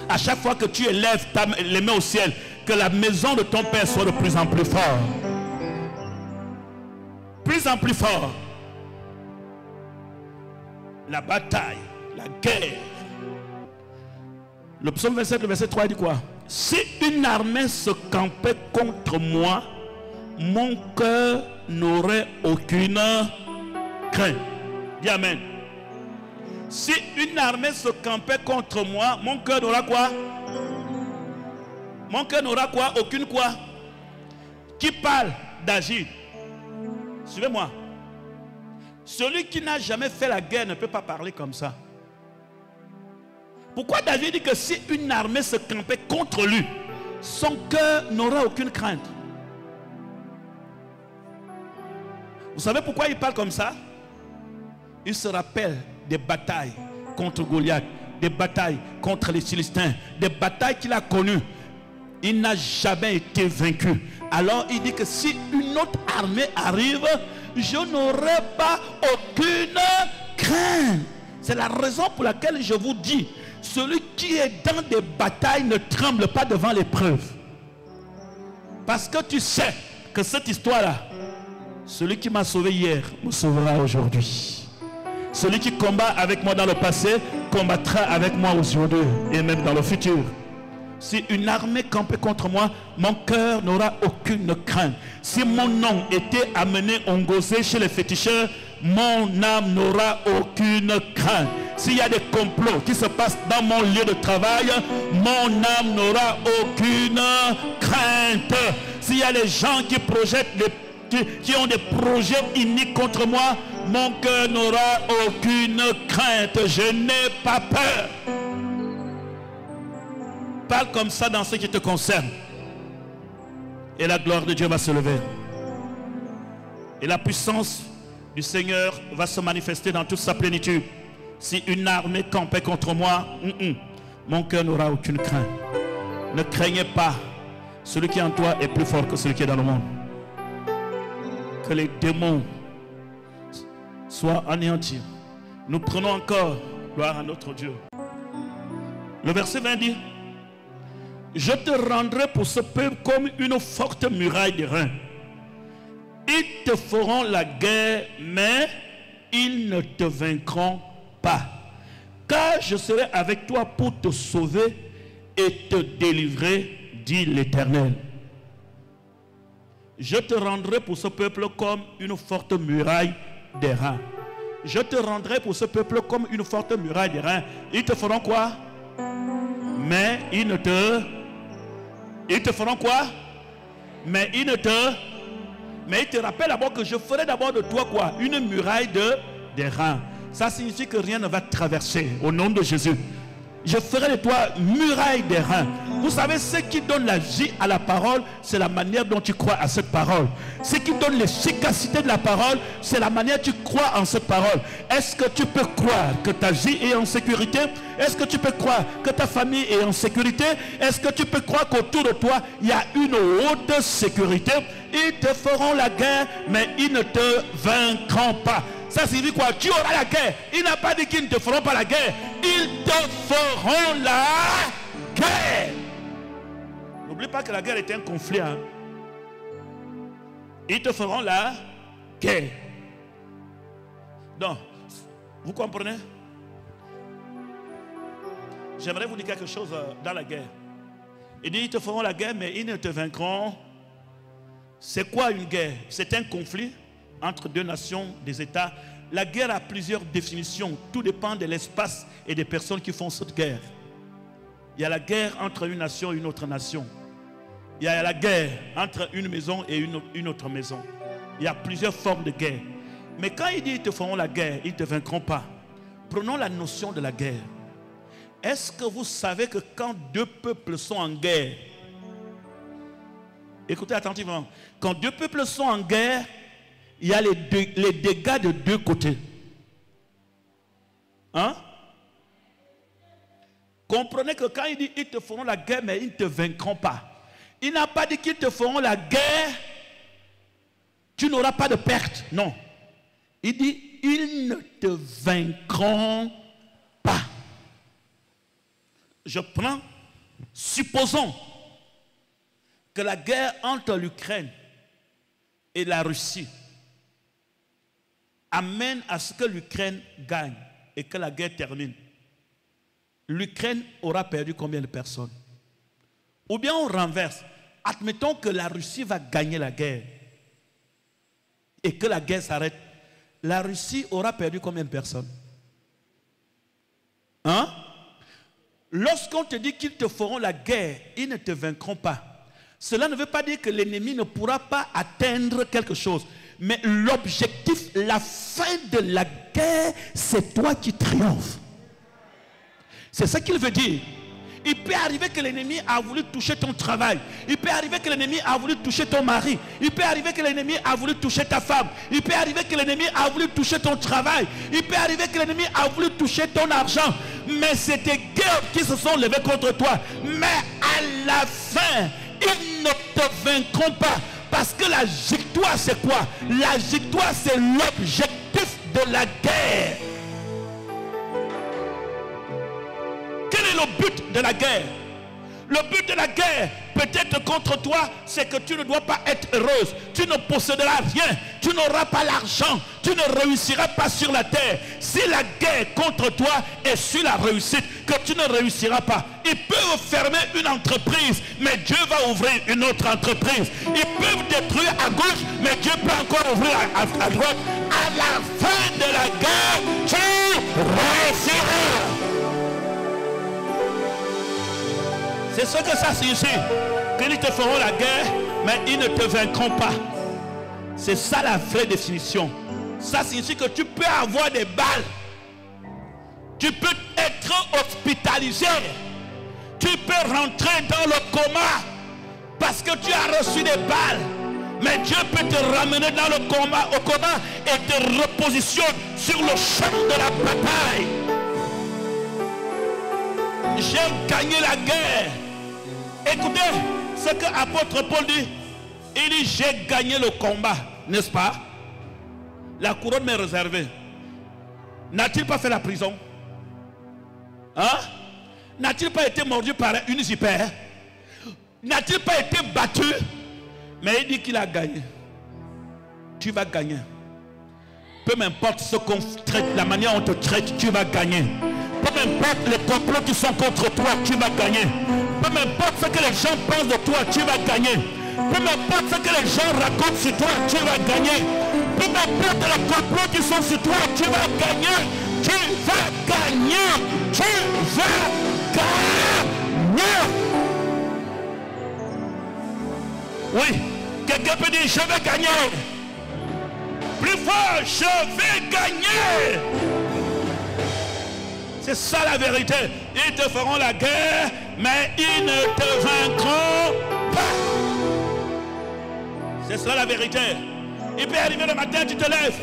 À chaque fois que tu élèves les mains au ciel, que la maison de ton père soit de plus en plus forte. Plus en plus fort. La bataille, la guerre. Le psaume 27, le verset 3, il dit quoi? Si une armée se campait contre moi, mon cœur n'aurait aucune crainte. Dis amen. Si une armée se campait contre moi, mon cœur n'aura quoi? Mon cœur n'aura quoi? Aucune quoi? Qui parle d'agir? Suivez-moi. Celui qui n'a jamais fait la guerre ne peut pas parler comme ça. Pourquoi David dit que si une armée se campait contre lui, son cœur n'aura aucune crainte? Vous savez pourquoi il parle comme ça? Il se rappelle des batailles contre Goliath, des batailles contre les Philistins, des batailles qu'il a connues. Il n'a jamais été vaincu. Alors il dit que si une autre armée arrive, je n'aurai pas aucune crainte. C'est la raison pour laquelle je vous dis, celui qui est dans des batailles ne tremble pas devant l'épreuve. Parce que tu sais que cette histoire-là, celui qui m'a sauvé hier me sauvera aujourd'hui. Celui qui combat avec moi dans le passé combattra avec moi aujourd'hui et même dans le futur. Si une armée campait contre moi, mon cœur n'aura aucune crainte. Si mon nom était amené ongosé chez les féticheurs, mon âme n'aura aucune crainte. S'il y a des complots qui se passent dans mon lieu de travail, mon âme n'aura aucune crainte. S'il y a des gens qui projettent qui ont des projets iniques contre moi, mon cœur n'aura aucune crainte. Je n'ai pas peur. Parle comme ça dans ce qui te concerne. Et la gloire de Dieu va se lever. Et la puissance du Seigneur va se manifester dans toute sa plénitude. Si une armée campait contre moi, mon cœur n'aura aucune crainte. Ne craignez pas. Celui qui est en toi est plus fort que celui qui est dans le monde. Que les démons soient anéantis. Nous prenons encore gloire à notre Dieu. Le verset 20 dit: je te rendrai pour ce peuple comme une forte muraille de reins. Ils te feront la guerre, mais ils ne te vaincront pas. Car je serai avec toi pour te sauver et te délivrer, dit l'Éternel. Je te rendrai pour ce peuple comme une forte muraille d'airain. Je te rendrai pour ce peuple comme une forte muraille d'airain. Ils te feront quoi? Mais ils ne te... Ils te feront quoi? Mais ils ne te... Mais ils te rappellent d'abord que je ferai d'abord de toi quoi? Une muraille d'airain. Ça signifie que rien ne va te traverser au nom de Jésus. Je ferai de toi muraille d'airain. Vous savez, ce qui donne la vie à la parole, c'est la manière dont tu crois à cette parole. Ce qui donne l'efficacité de la parole, c'est la manière dont tu crois en cette parole. Est-ce que tu peux croire que ta vie est en sécurité? Est-ce que tu peux croire que ta famille est en sécurité? Est-ce que tu peux croire qu'autour de toi, il y a une haute sécurité? Ils te feront la guerre, mais ils ne te vaincront pas. Ça signifie quoi? Tu auras la guerre. Il n'a pas dit qu'ils ne te feront pas la guerre. Ils te feront la guerre. N'oublie pas que la guerre est un conflit. Hein? Ils te feront la guerre. Donc, vous comprenez? J'aimerais vous dire quelque chose dans la guerre. Il dit, ils te feront la guerre, mais ils ne te vaincront. C'est quoi une guerre? C'est un conflit entre deux nations, des États. La guerre a plusieurs définitions. Tout dépend de l'espace et des personnes qui font cette guerre. Il y a la guerre entre une nation et une autre nation. Il y a la guerre entre une maison et une autre maison. Il y a plusieurs formes de guerre. Mais quand il dit ils te feront la guerre, ils ne te vaincront pas. Prenons la notion de la guerre. Est-ce que vous savez que quand deux peuples sont en guerre, écoutez attentivement, quand deux peuples sont en guerre, il y a les dégâts de deux côtés. Hein? Comprenez que quand il dit ils te feront la guerre, mais ils ne te vaincront pas. Il n'a pas dit qu'ils te feront la guerre, tu n'auras pas de perte. Non. Il dit ils ne te vaincront pas. Je prends, supposons que la guerre entre l'Ukraine et la Russie amène à ce que l'Ukraine gagne et que la guerre termine. L'Ukraine aura perdu combien de personnes? Ou bien on renverse. Admettons que la Russie va gagner la guerre et que la guerre s'arrête. La Russie aura perdu combien de personnes? Hein? Lorsqu'on te dit qu'ils te feront la guerre, ils ne te vaincront pas. Cela ne veut pas dire que l'ennemi ne pourra pas atteindre quelque chose. Mais l'objectif, la fin de la guerre, c'est toi qui triomphes. C'est ça qu'il veut dire. Il peut arriver que l'ennemi a voulu toucher ton travail. Il peut arriver que l'ennemi a voulu toucher ton mari. Il peut arriver que l'ennemi a voulu toucher ta femme. Il peut arriver que l'ennemi a voulu toucher ton travail. Il peut arriver que l'ennemi a voulu toucher ton argent. Mais c'est des guerres qui se sont levées contre toi. Mais à la fin, ils ne te vaincront pas. Parce que la victoire, c'est quoi? La victoire, c'est l'objectif de la guerre. Quel est le but de la guerre? Le but de la guerre, peut-être contre toi, c'est que tu ne dois pas être heureuse. Tu ne posséderas rien. Tu n'auras pas l'argent. Tu ne réussiras pas sur la terre. Si la guerre contre toi est sur la réussite, que tu ne réussiras pas. Ils peuvent fermer une entreprise, mais Dieu va ouvrir une autre entreprise. Ils peuvent détruire à gauche, mais Dieu peut encore ouvrir à droite. À la fin de la guerre, tu réussiras. C'est ce que ça signifie. Qu'ils te feront la guerre, mais ils ne te vaincront pas. C'est ça la vraie définition. Ça signifie que tu peux avoir des balles. Tu peux être hospitalisé. Tu peux rentrer dans le coma parce que tu as reçu des balles. Mais Dieu peut te ramener dans le coma, au coma et te repositionne sur le champ de la bataille. J'ai gagné la guerre. Écoutez ce que l'apôtre Paul dit. Il dit j'ai gagné le combat, n'est-ce pas? La couronne m'est réservée. N'a-t-il pas fait la prison? Hein? N'a-t-il pas été mordu par une vipère? N'a-t-il pas été battu? Mais il dit qu'il a gagné. tu vas gagner. Peu m'importe ce qu'on traite, la manière dont on te traite, tu vas gagner. Peu m'importe les complots qui sont contre toi, tu vas gagner. Peu m'importe ce que les gens pensent de toi, tu vas gagner. Peu m'importe ce que les gens racontent sur toi, tu vas gagner. Peu m'importe les complots qui sont sur toi, tu vas gagner. Tu vas gagner. Tu vas gagner. Oui, quelqu'un peut dire, je vais gagner. Plus fort, je vais gagner. C'est ça la vérité. Ils te feront la guerre, mais ils ne te vaincront pas. C'est ça la vérité. Il peut arriver le matin, tu te lèves,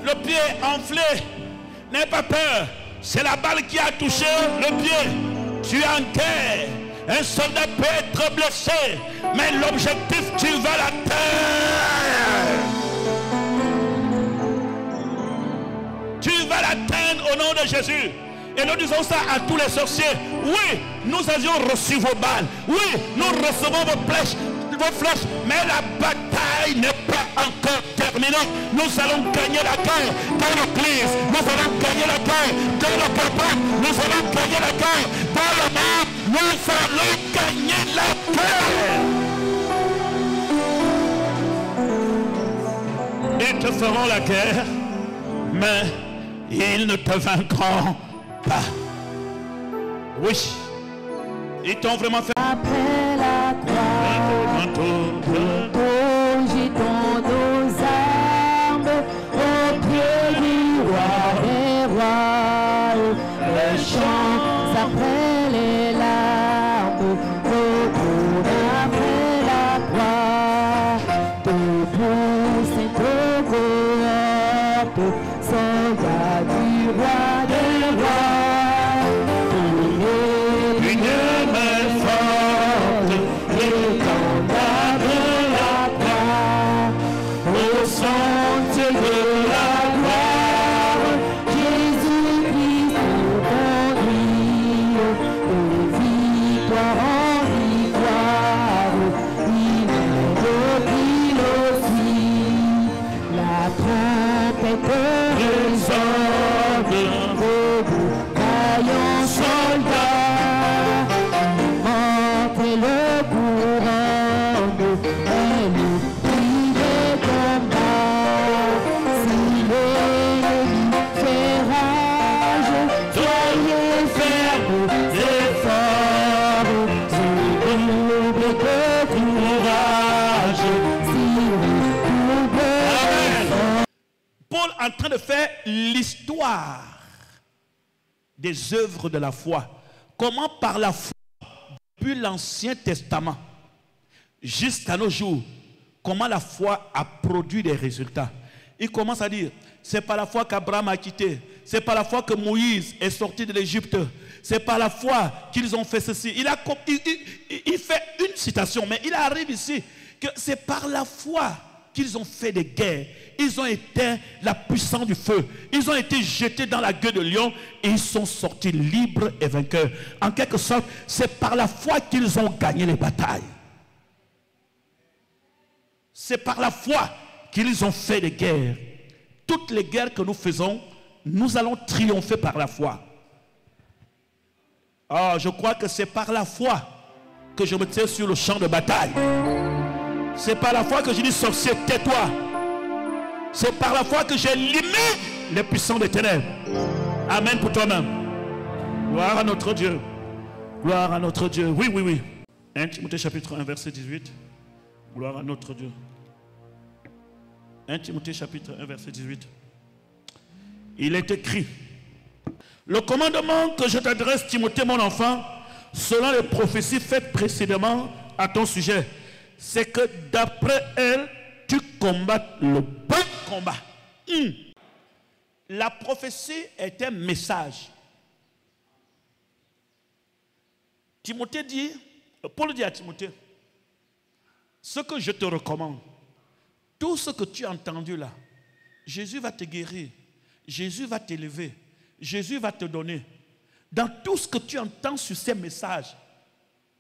le pied enflé. N'aie pas peur. C'est la balle qui a touché le pied. Tu es en guerre. Un soldat peut être blessé, mais l'objectif, tu vas l'atteindre. Tu vas l'atteindre au nom de Jésus. Et nous disons ça à tous les sorciers. Oui, nous avions reçu vos balles. Oui, nous recevons vos flèches, mais la bataille n'est pas encore terminée. Nous allons gagner la guerre dans l'église. Nous allons gagner la guerre dans le campagne. Nous allons gagner la guerre dans le monde. Nous allons gagner la guerre. Ils te feront la guerre, mais ils ne te vaincront pas. Oui, ils t'ont vraiment fait. Après la croix, jetons nos armes au pied du roi des rois. Les chants après les larmes, retourne après la croix. Debout, c'est au cohorte, soldat du roi des rois. En train de faire l'histoire des œuvres de la foi. Comment par la foi, depuis l'Ancien Testament jusqu'à nos jours, comment la foi a produit des résultats. Il commence à dire, c'est par la foi qu'Abraham a quitté, c'est par la foi que Moïse est sorti de l'Égypte, c'est par la foi qu'ils ont fait ceci. Il fait une citation, mais il arrive ici que c'est par la foi qu'ils ont fait des guerres. Ils ont éteint la puissance du feu. Ils ont été jetés dans la gueule de lion et ils sont sortis libres et vainqueurs. En quelque sorte, c'est par la foi qu'ils ont gagné les batailles. C'est par la foi qu'ils ont fait des guerres. Toutes les guerres que nous faisons, nous allons triompher par la foi. Oh, je crois que c'est par la foi que je me tiens sur le champ de bataille. C'est par la foi que je dis, sorcier, tais-toi. C'est par la foi que j'élimine les puissants des ténèbres. Amen pour toi-même. Gloire à notre Dieu. Gloire à notre Dieu. Oui, oui, oui. 1 Timothée chapitre 1, verset 18. Gloire à notre Dieu. 1 Timothée chapitre 1, verset 18. Il est écrit, le commandement que je t'adresse, Timothée, mon enfant, selon les prophéties faites précédemment à ton sujet, c'est que d'après elle, tu combattes le bon combat. La prophétie est un message. Timothée dit, Paul dit à Timothée, ce que je te recommande, tout ce que tu as entendu là, Jésus va te guérir, Jésus va t'élever, Jésus va te donner. Dans tout ce que tu entends sur ces messages,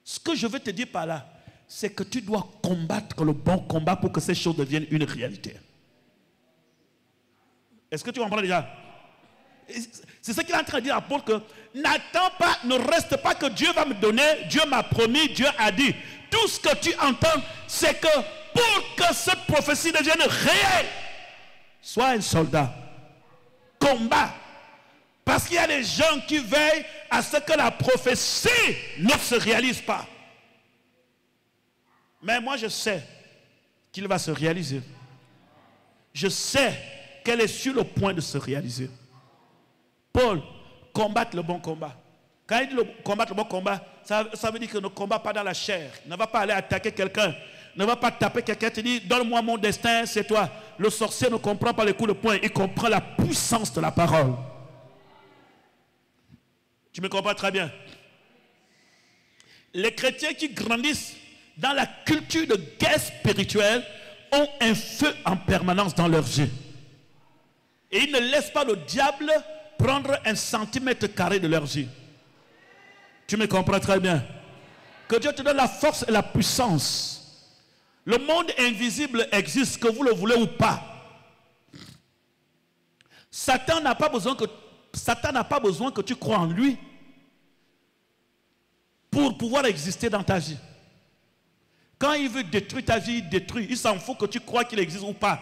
ce que je veux te dire par là, c'est que tu dois combattre le bon combat pour que ces choses deviennent une réalité. Est-ce que tu comprends déjà? C'est ce qu'il est en train de dire à Paul, que n'attends pas, ne reste pas que Dieu va me donner, Dieu m'a promis, Dieu a dit. Tout ce que tu entends, c'est que pour que cette prophétie devienne réelle, sois un soldat. Combat. Parce qu'il y a des gens qui veillent à ce que la prophétie ne se réalise pas. Mais moi je sais qu'il va se réaliser. Je sais qu'elle est sur le point de se réaliser. Paul, combattre le bon combat. Quand il dit combattre le bon combat, ça veut dire que ne combat pas dans la chair. Ne va pas aller attaquer quelqu'un. Ne va pas taper quelqu'un. Tu dis, donne-moi mon destin, c'est toi. Le sorcier ne comprend pas les coups de poing. Il comprend la puissance de la parole. Tu me comprends très bien. Les chrétiens qui grandissent dans la culture de guerre spirituelle ont un feu en permanence dans leurs yeux. Et ils ne laissent pas le diable prendre 1 cm² de leurs yeux. Tu me comprends très bien. Que Dieu te donne la force et la puissance. Le monde invisible existe, que vous le voulez ou pas. Satan n'a pas besoin que tu crois en lui pour pouvoir exister dans ta vie. Quand il veut détruire ta vie, il détruit. Il s'en fout que tu crois qu'il existe ou pas.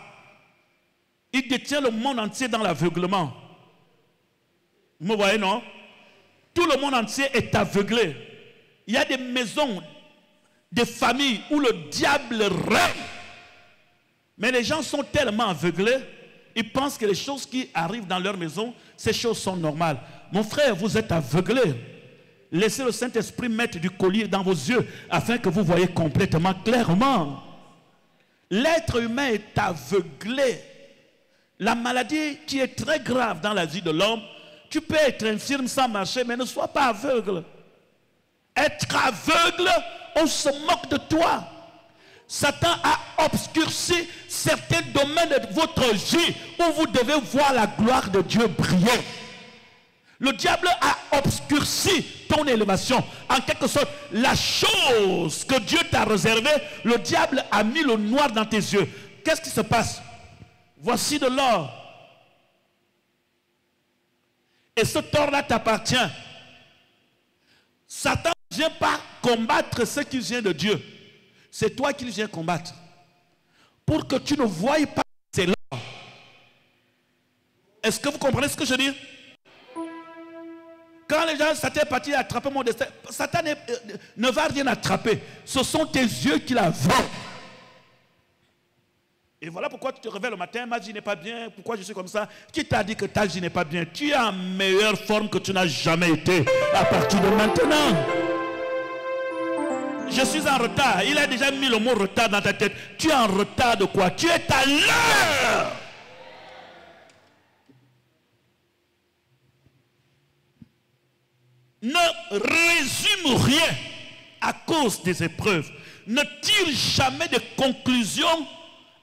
Il détient le monde entier dans l'aveuglement. Vous me voyez, non? Tout le monde entier est aveuglé. Il y a des maisons, des familles où le diable règne. Mais les gens sont tellement aveuglés, ils pensent que les choses qui arrivent dans leur maison, ces choses sont normales. Mon frère, vous êtes aveuglé. Laissez le Saint-Esprit mettre du collier dans vos yeux afin que vous voyez complètement clairement. L'être humain est aveuglé. La maladie qui est très grave dans la vie de l'homme, tu peux être infirme sans marcher, mais ne sois pas aveugle. Être aveugle, on se moque de toi. Satan a obscurci certains domaines de votre vie où vous devez voir la gloire de Dieu briller. Le diable a obscurci ton élévation. En quelque sorte, la chose que Dieu t'a réservée, le diable a mis le noir dans tes yeux. Qu'est-ce qui se passe? Voici de l'or. Et ce or-là t'appartient. Satan ne vient pas combattre ce qui vient de Dieu. C'est toi qui viens combattre. Pour que tu ne voies pas, c'est l'or. Est-ce que vous comprenez ce que je dis? Quand les gens, Satan est parti attraper mon destin, Satan ne va rien attraper. Ce sont tes yeux qui la volent. Et voilà pourquoi tu te réveilles le matin, ma vie n'est pas bien, pourquoi je suis comme ça? Qui t'a dit que ta vie n'est pas bien? Tu es en meilleure forme que tu n'as jamais été à partir de maintenant. Je suis en retard. Il a déjà mis le mot retard dans ta tête. Tu es en retard de quoi? Tu es à l'heure. Ne résume rien à cause des épreuves. Ne tire jamais de conclusions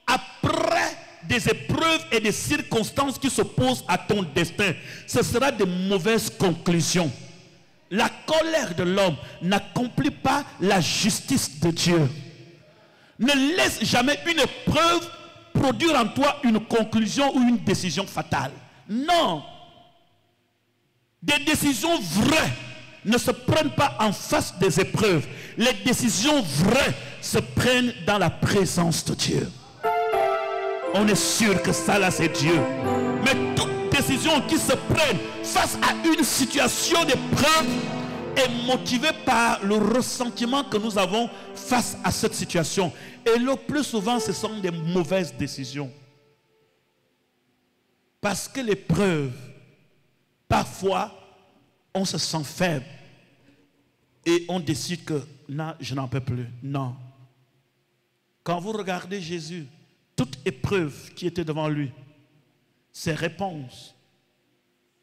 après des épreuves et des circonstances qui s'opposent à ton destin. Ce sera de mauvaises conclusions. La colère de l'homme n'accomplit pas la justice de Dieu. Ne laisse jamais une épreuve produire en toi une conclusion ou une décision fatale. Non. Des décisions vraies ne se prennent pas en face des épreuves. Les décisions vraies se prennent dans la présence de Dieu. On est sûr que ça là c'est Dieu. Mais toute décision qui se prenne face à une situation d'épreuve est motivée par le ressentiment que nous avons face à cette situation. Et le plus souvent, ce sont des mauvaises décisions. Parce que l'épreuve, parfois, on se sent faible. Et on décide que, non, je n'en peux plus. Non. Quand vous regardez Jésus, toute épreuve qui était devant lui, ses réponses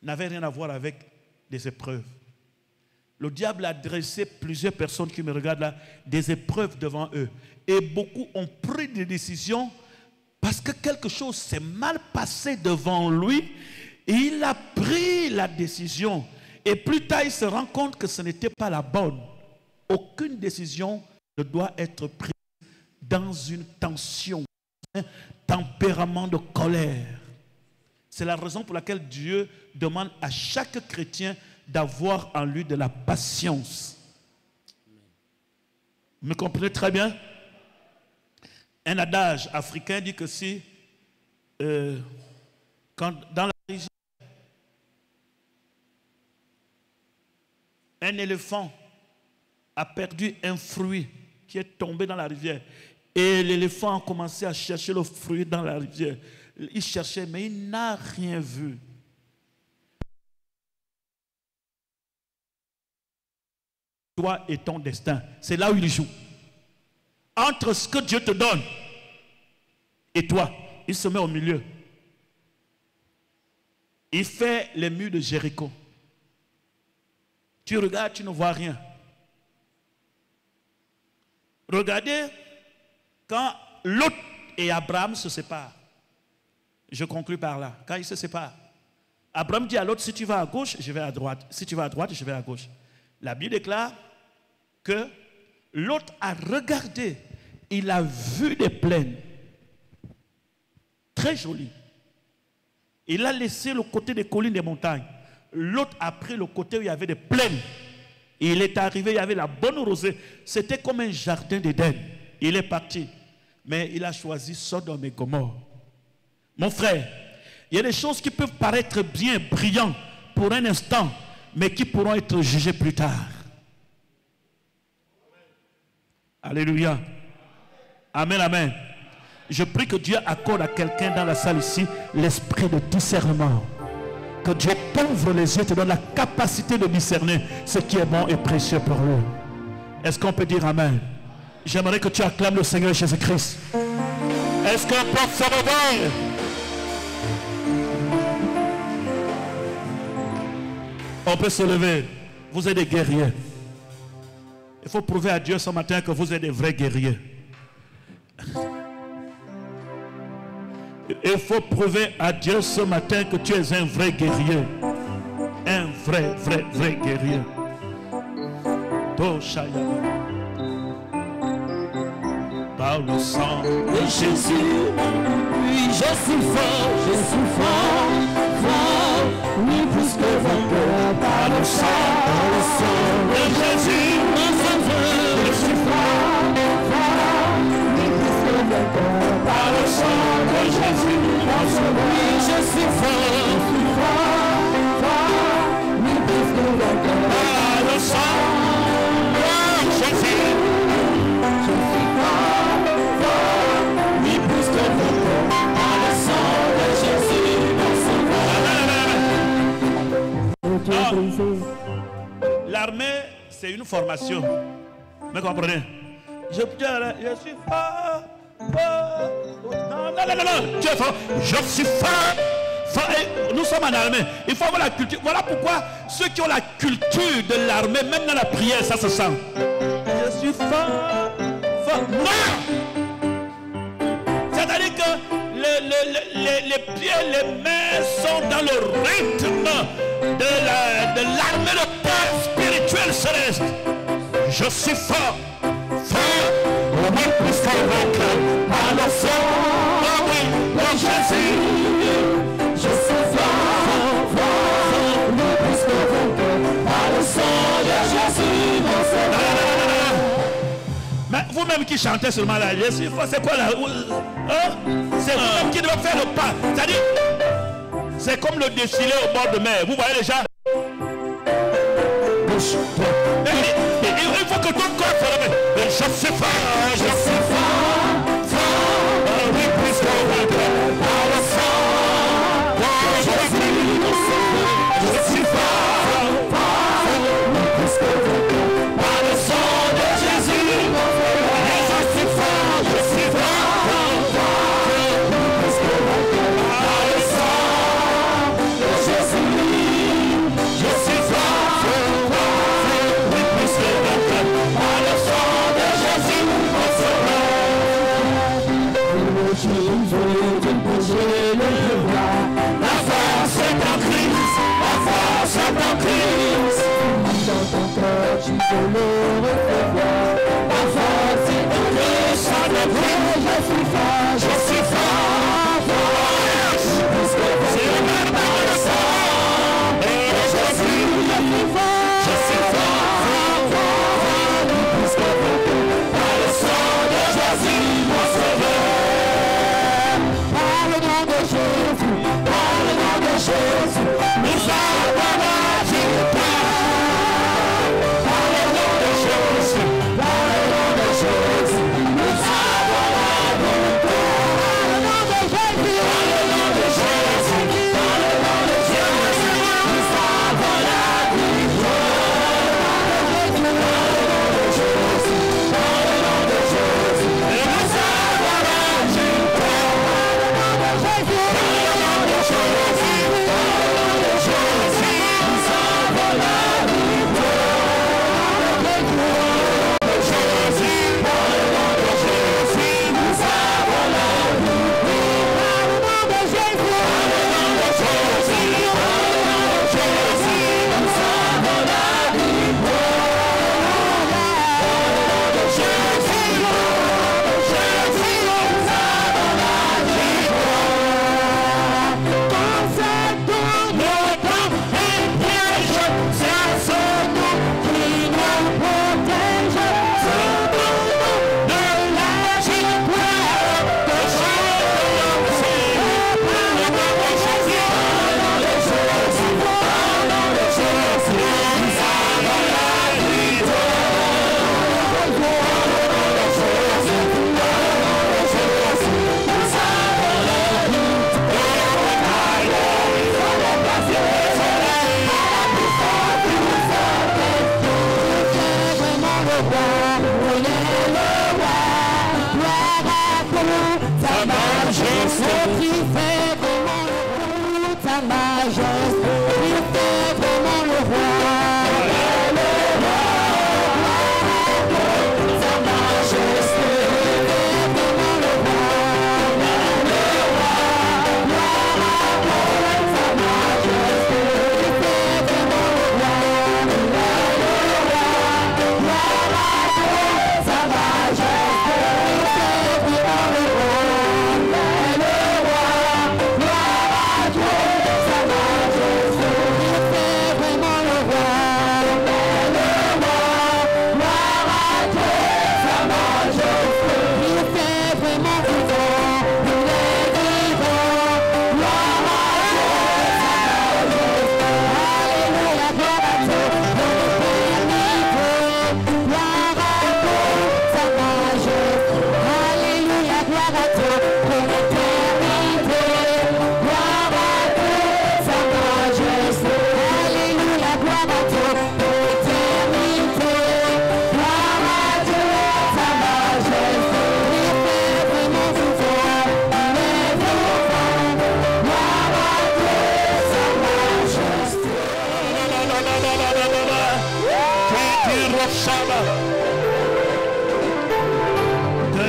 n'avaient rien à voir avec des épreuves. Le diable a dressé plusieurs personnes qui me regardent là, des épreuves devant eux. Et beaucoup ont pris des décisions parce que quelque chose s'est mal passé devant lui. Et il a pris la décision. Et plus tard, il se rend compte que ce n'était pas la bonne. Aucune décision ne doit être prise dans une tension, un tempérament de colère. C'est la raison pour laquelle Dieu demande à chaque chrétien d'avoir en lui de la patience. Vous me comprenez très bien? Un adage africain dit que si, quand dans la rivière, un éléphant a perdu un fruit qui est tombé dans la rivière, et l'éléphant a commencé à chercher le fruit dans la rivière. Il cherchait, mais il n'a rien vu. Toi et ton destin, c'est là où il joue. Entre ce que Dieu te donne et toi, il se met au milieu. Il fait les murs de Jéricho. Tu regardes, tu ne vois rien. Regardez quand Lot et Abraham se séparent. Je conclus par là. Quand ils se séparent, Abraham dit à Lot, si tu vas à gauche, je vais à droite. Si tu vas à droite, je vais à gauche. La Bible déclare que Lot a regardé, il a vu des plaines très jolies. Il a laissé le côté des collines des montagnes. Lot a pris le côté où il y avait des plaines. Il est arrivé, il y avait la bonne rosée. C'était comme un jardin d'Éden. Il est parti. Mais il a choisi Sodome et Gomorrhe. Mon frère, il y a des choses qui peuvent paraître bien, brillantes pour un instant, mais qui pourront être jugées plus tard. Alléluia. Amen, amen. Je prie que Dieu accorde à quelqu'un dans la salle ici l'esprit de discernement. Que Dieu t'ouvre les yeux, te donne la capacité de discerner ce qui est bon et précieux pour lui. Est-ce qu'on peut dire amen? J'aimerais que tu acclames le Seigneur Jésus-Christ. Est-ce qu'on peut se lever? On peut se lever. Vous êtes des guerriers. Il faut prouver à Dieu ce matin que vous êtes des vrais guerriers. Il faut prouver à Dieu ce matin que tu es un vrai guerrier. Un vrai guerrier. Par le sang de Jésus, oui, je suis fort, fort, oui, plus que vainqueur, par le sang de Jésus, je suis fort, oui, plus que vainqueur, par le sang de Jésus, oui, je suis fort, oui, plus que vainqueur, par le sang de Jésus. L'armée, c'est une formation. Vous comprenez? Je suis fort. Non. Tu es fort. Je suis fort. Nous sommes en armée. Il faut avoir la culture. Voilà pourquoi ceux qui ont la culture de l'armée, même dans la prière, ça se sent. Je suis fort. Non! C'est-à-dire que les pieds, les mains sont dans le rythme de l'armée de Père spirituel céleste. Je suis fort, oui, plus qu'un vainqueur, par le sang, oui, de Jésus. Je suis fort, oui, plus qu'un vainqueur, par le sang de Jésus, mon Seigneur. Mais vous-même qui chantez seulement là, je suis fort, c'est quoi là? C'est vous-même qui devez faire le pas. C'est-à-dire, c'est comme le défilé au bord de mer. Vous voyez les gens? Il faut que ton corps se lève. Je suis fort, oui, plus que vainqueur, par le sang de Jésus. Je suis fort, oui, plus que vainqueur, par le sang de Jésus. Je suis fort, oui, plus que vainqueur, par le sang de Jésus. Je suis fort, oui, plus que vainqueur, par le sang de Jésus, mon Sauveur. La force est en Christ, la force est en Christ. Dans ton cœur, tu peux le recevoir. La force est en Christ, ça me brille. Je suis fort, Jésus, nous avons la victoire. Par le nom de Jésus, par le nom de Jésus, nous avons la victoire. Par le nom de Jésus, par le nom de Jésus, par le nom de Jésus, nous avons la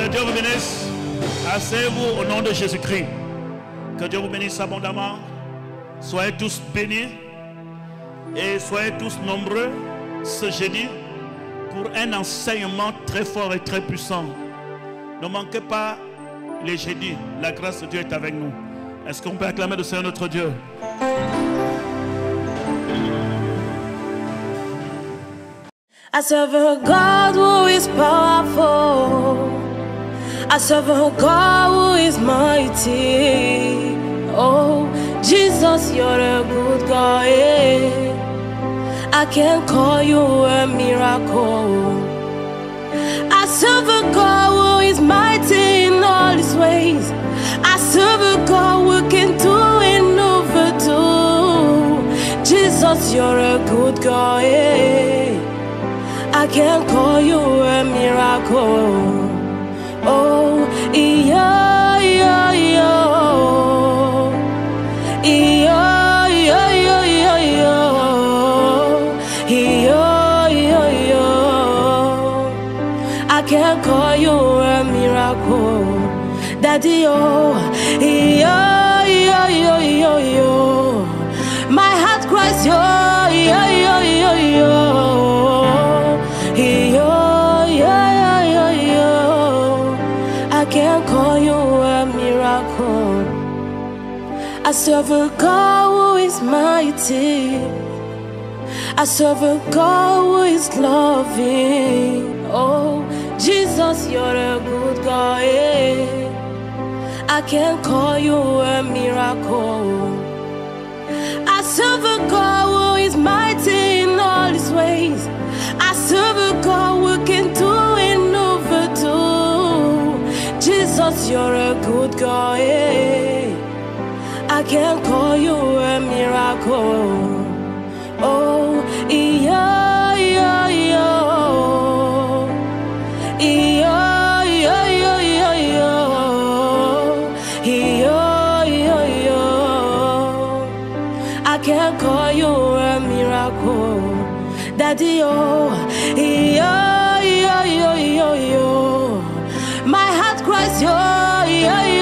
Que Dieu vous bénisse. Asseyez-vous au nom de Jésus-Christ. Que Dieu vous bénisse abondamment. Soyez tous bénis et soyez tous nombreux ce jeudi pour un enseignement très fort et très puissant. Ne manquez pas les jeudis. La grâce de Dieu est avec nous. Est-ce qu'on peut acclamer le Seigneur notre Dieu? I serve a God who is powerful. I serve a God who is mighty. Oh, Jesus, you're a good God. I can call you a miracle. I serve a God who is mighty in all his ways. I serve a God who can do and overdo. Jesus, you're a good God. I can call you a miracle. Oh, yeah, yeah, yeah. Yeah, yeah, yeah, yeah, yeah. Yeah, yeah, yeah. I can call you a miracle. Daddy, oh, yeah, yeah, yeah, yeah, yeah. My heart cries, yeah, yeah, yeah, yeah, yeah. I can call you a miracle. I serve a God who is mighty. I serve a God who is loving. Oh, Jesus, you're a good God. I can call you a miracle. serve a God who is mighty in all his ways. I serve a God who can do and overdo. Jesus, you're a good God. Yeah. I can call you a miracle. Oh, yeah, yeah, yeah. Yeah, yeah, yeah, yeah, yeah. Yeah, yeah, yeah. I can call you a miracle. Daddy, oh, yeah, yeah, yeah, yeah, yeah. My heart cries, yeah, yeah, yeah.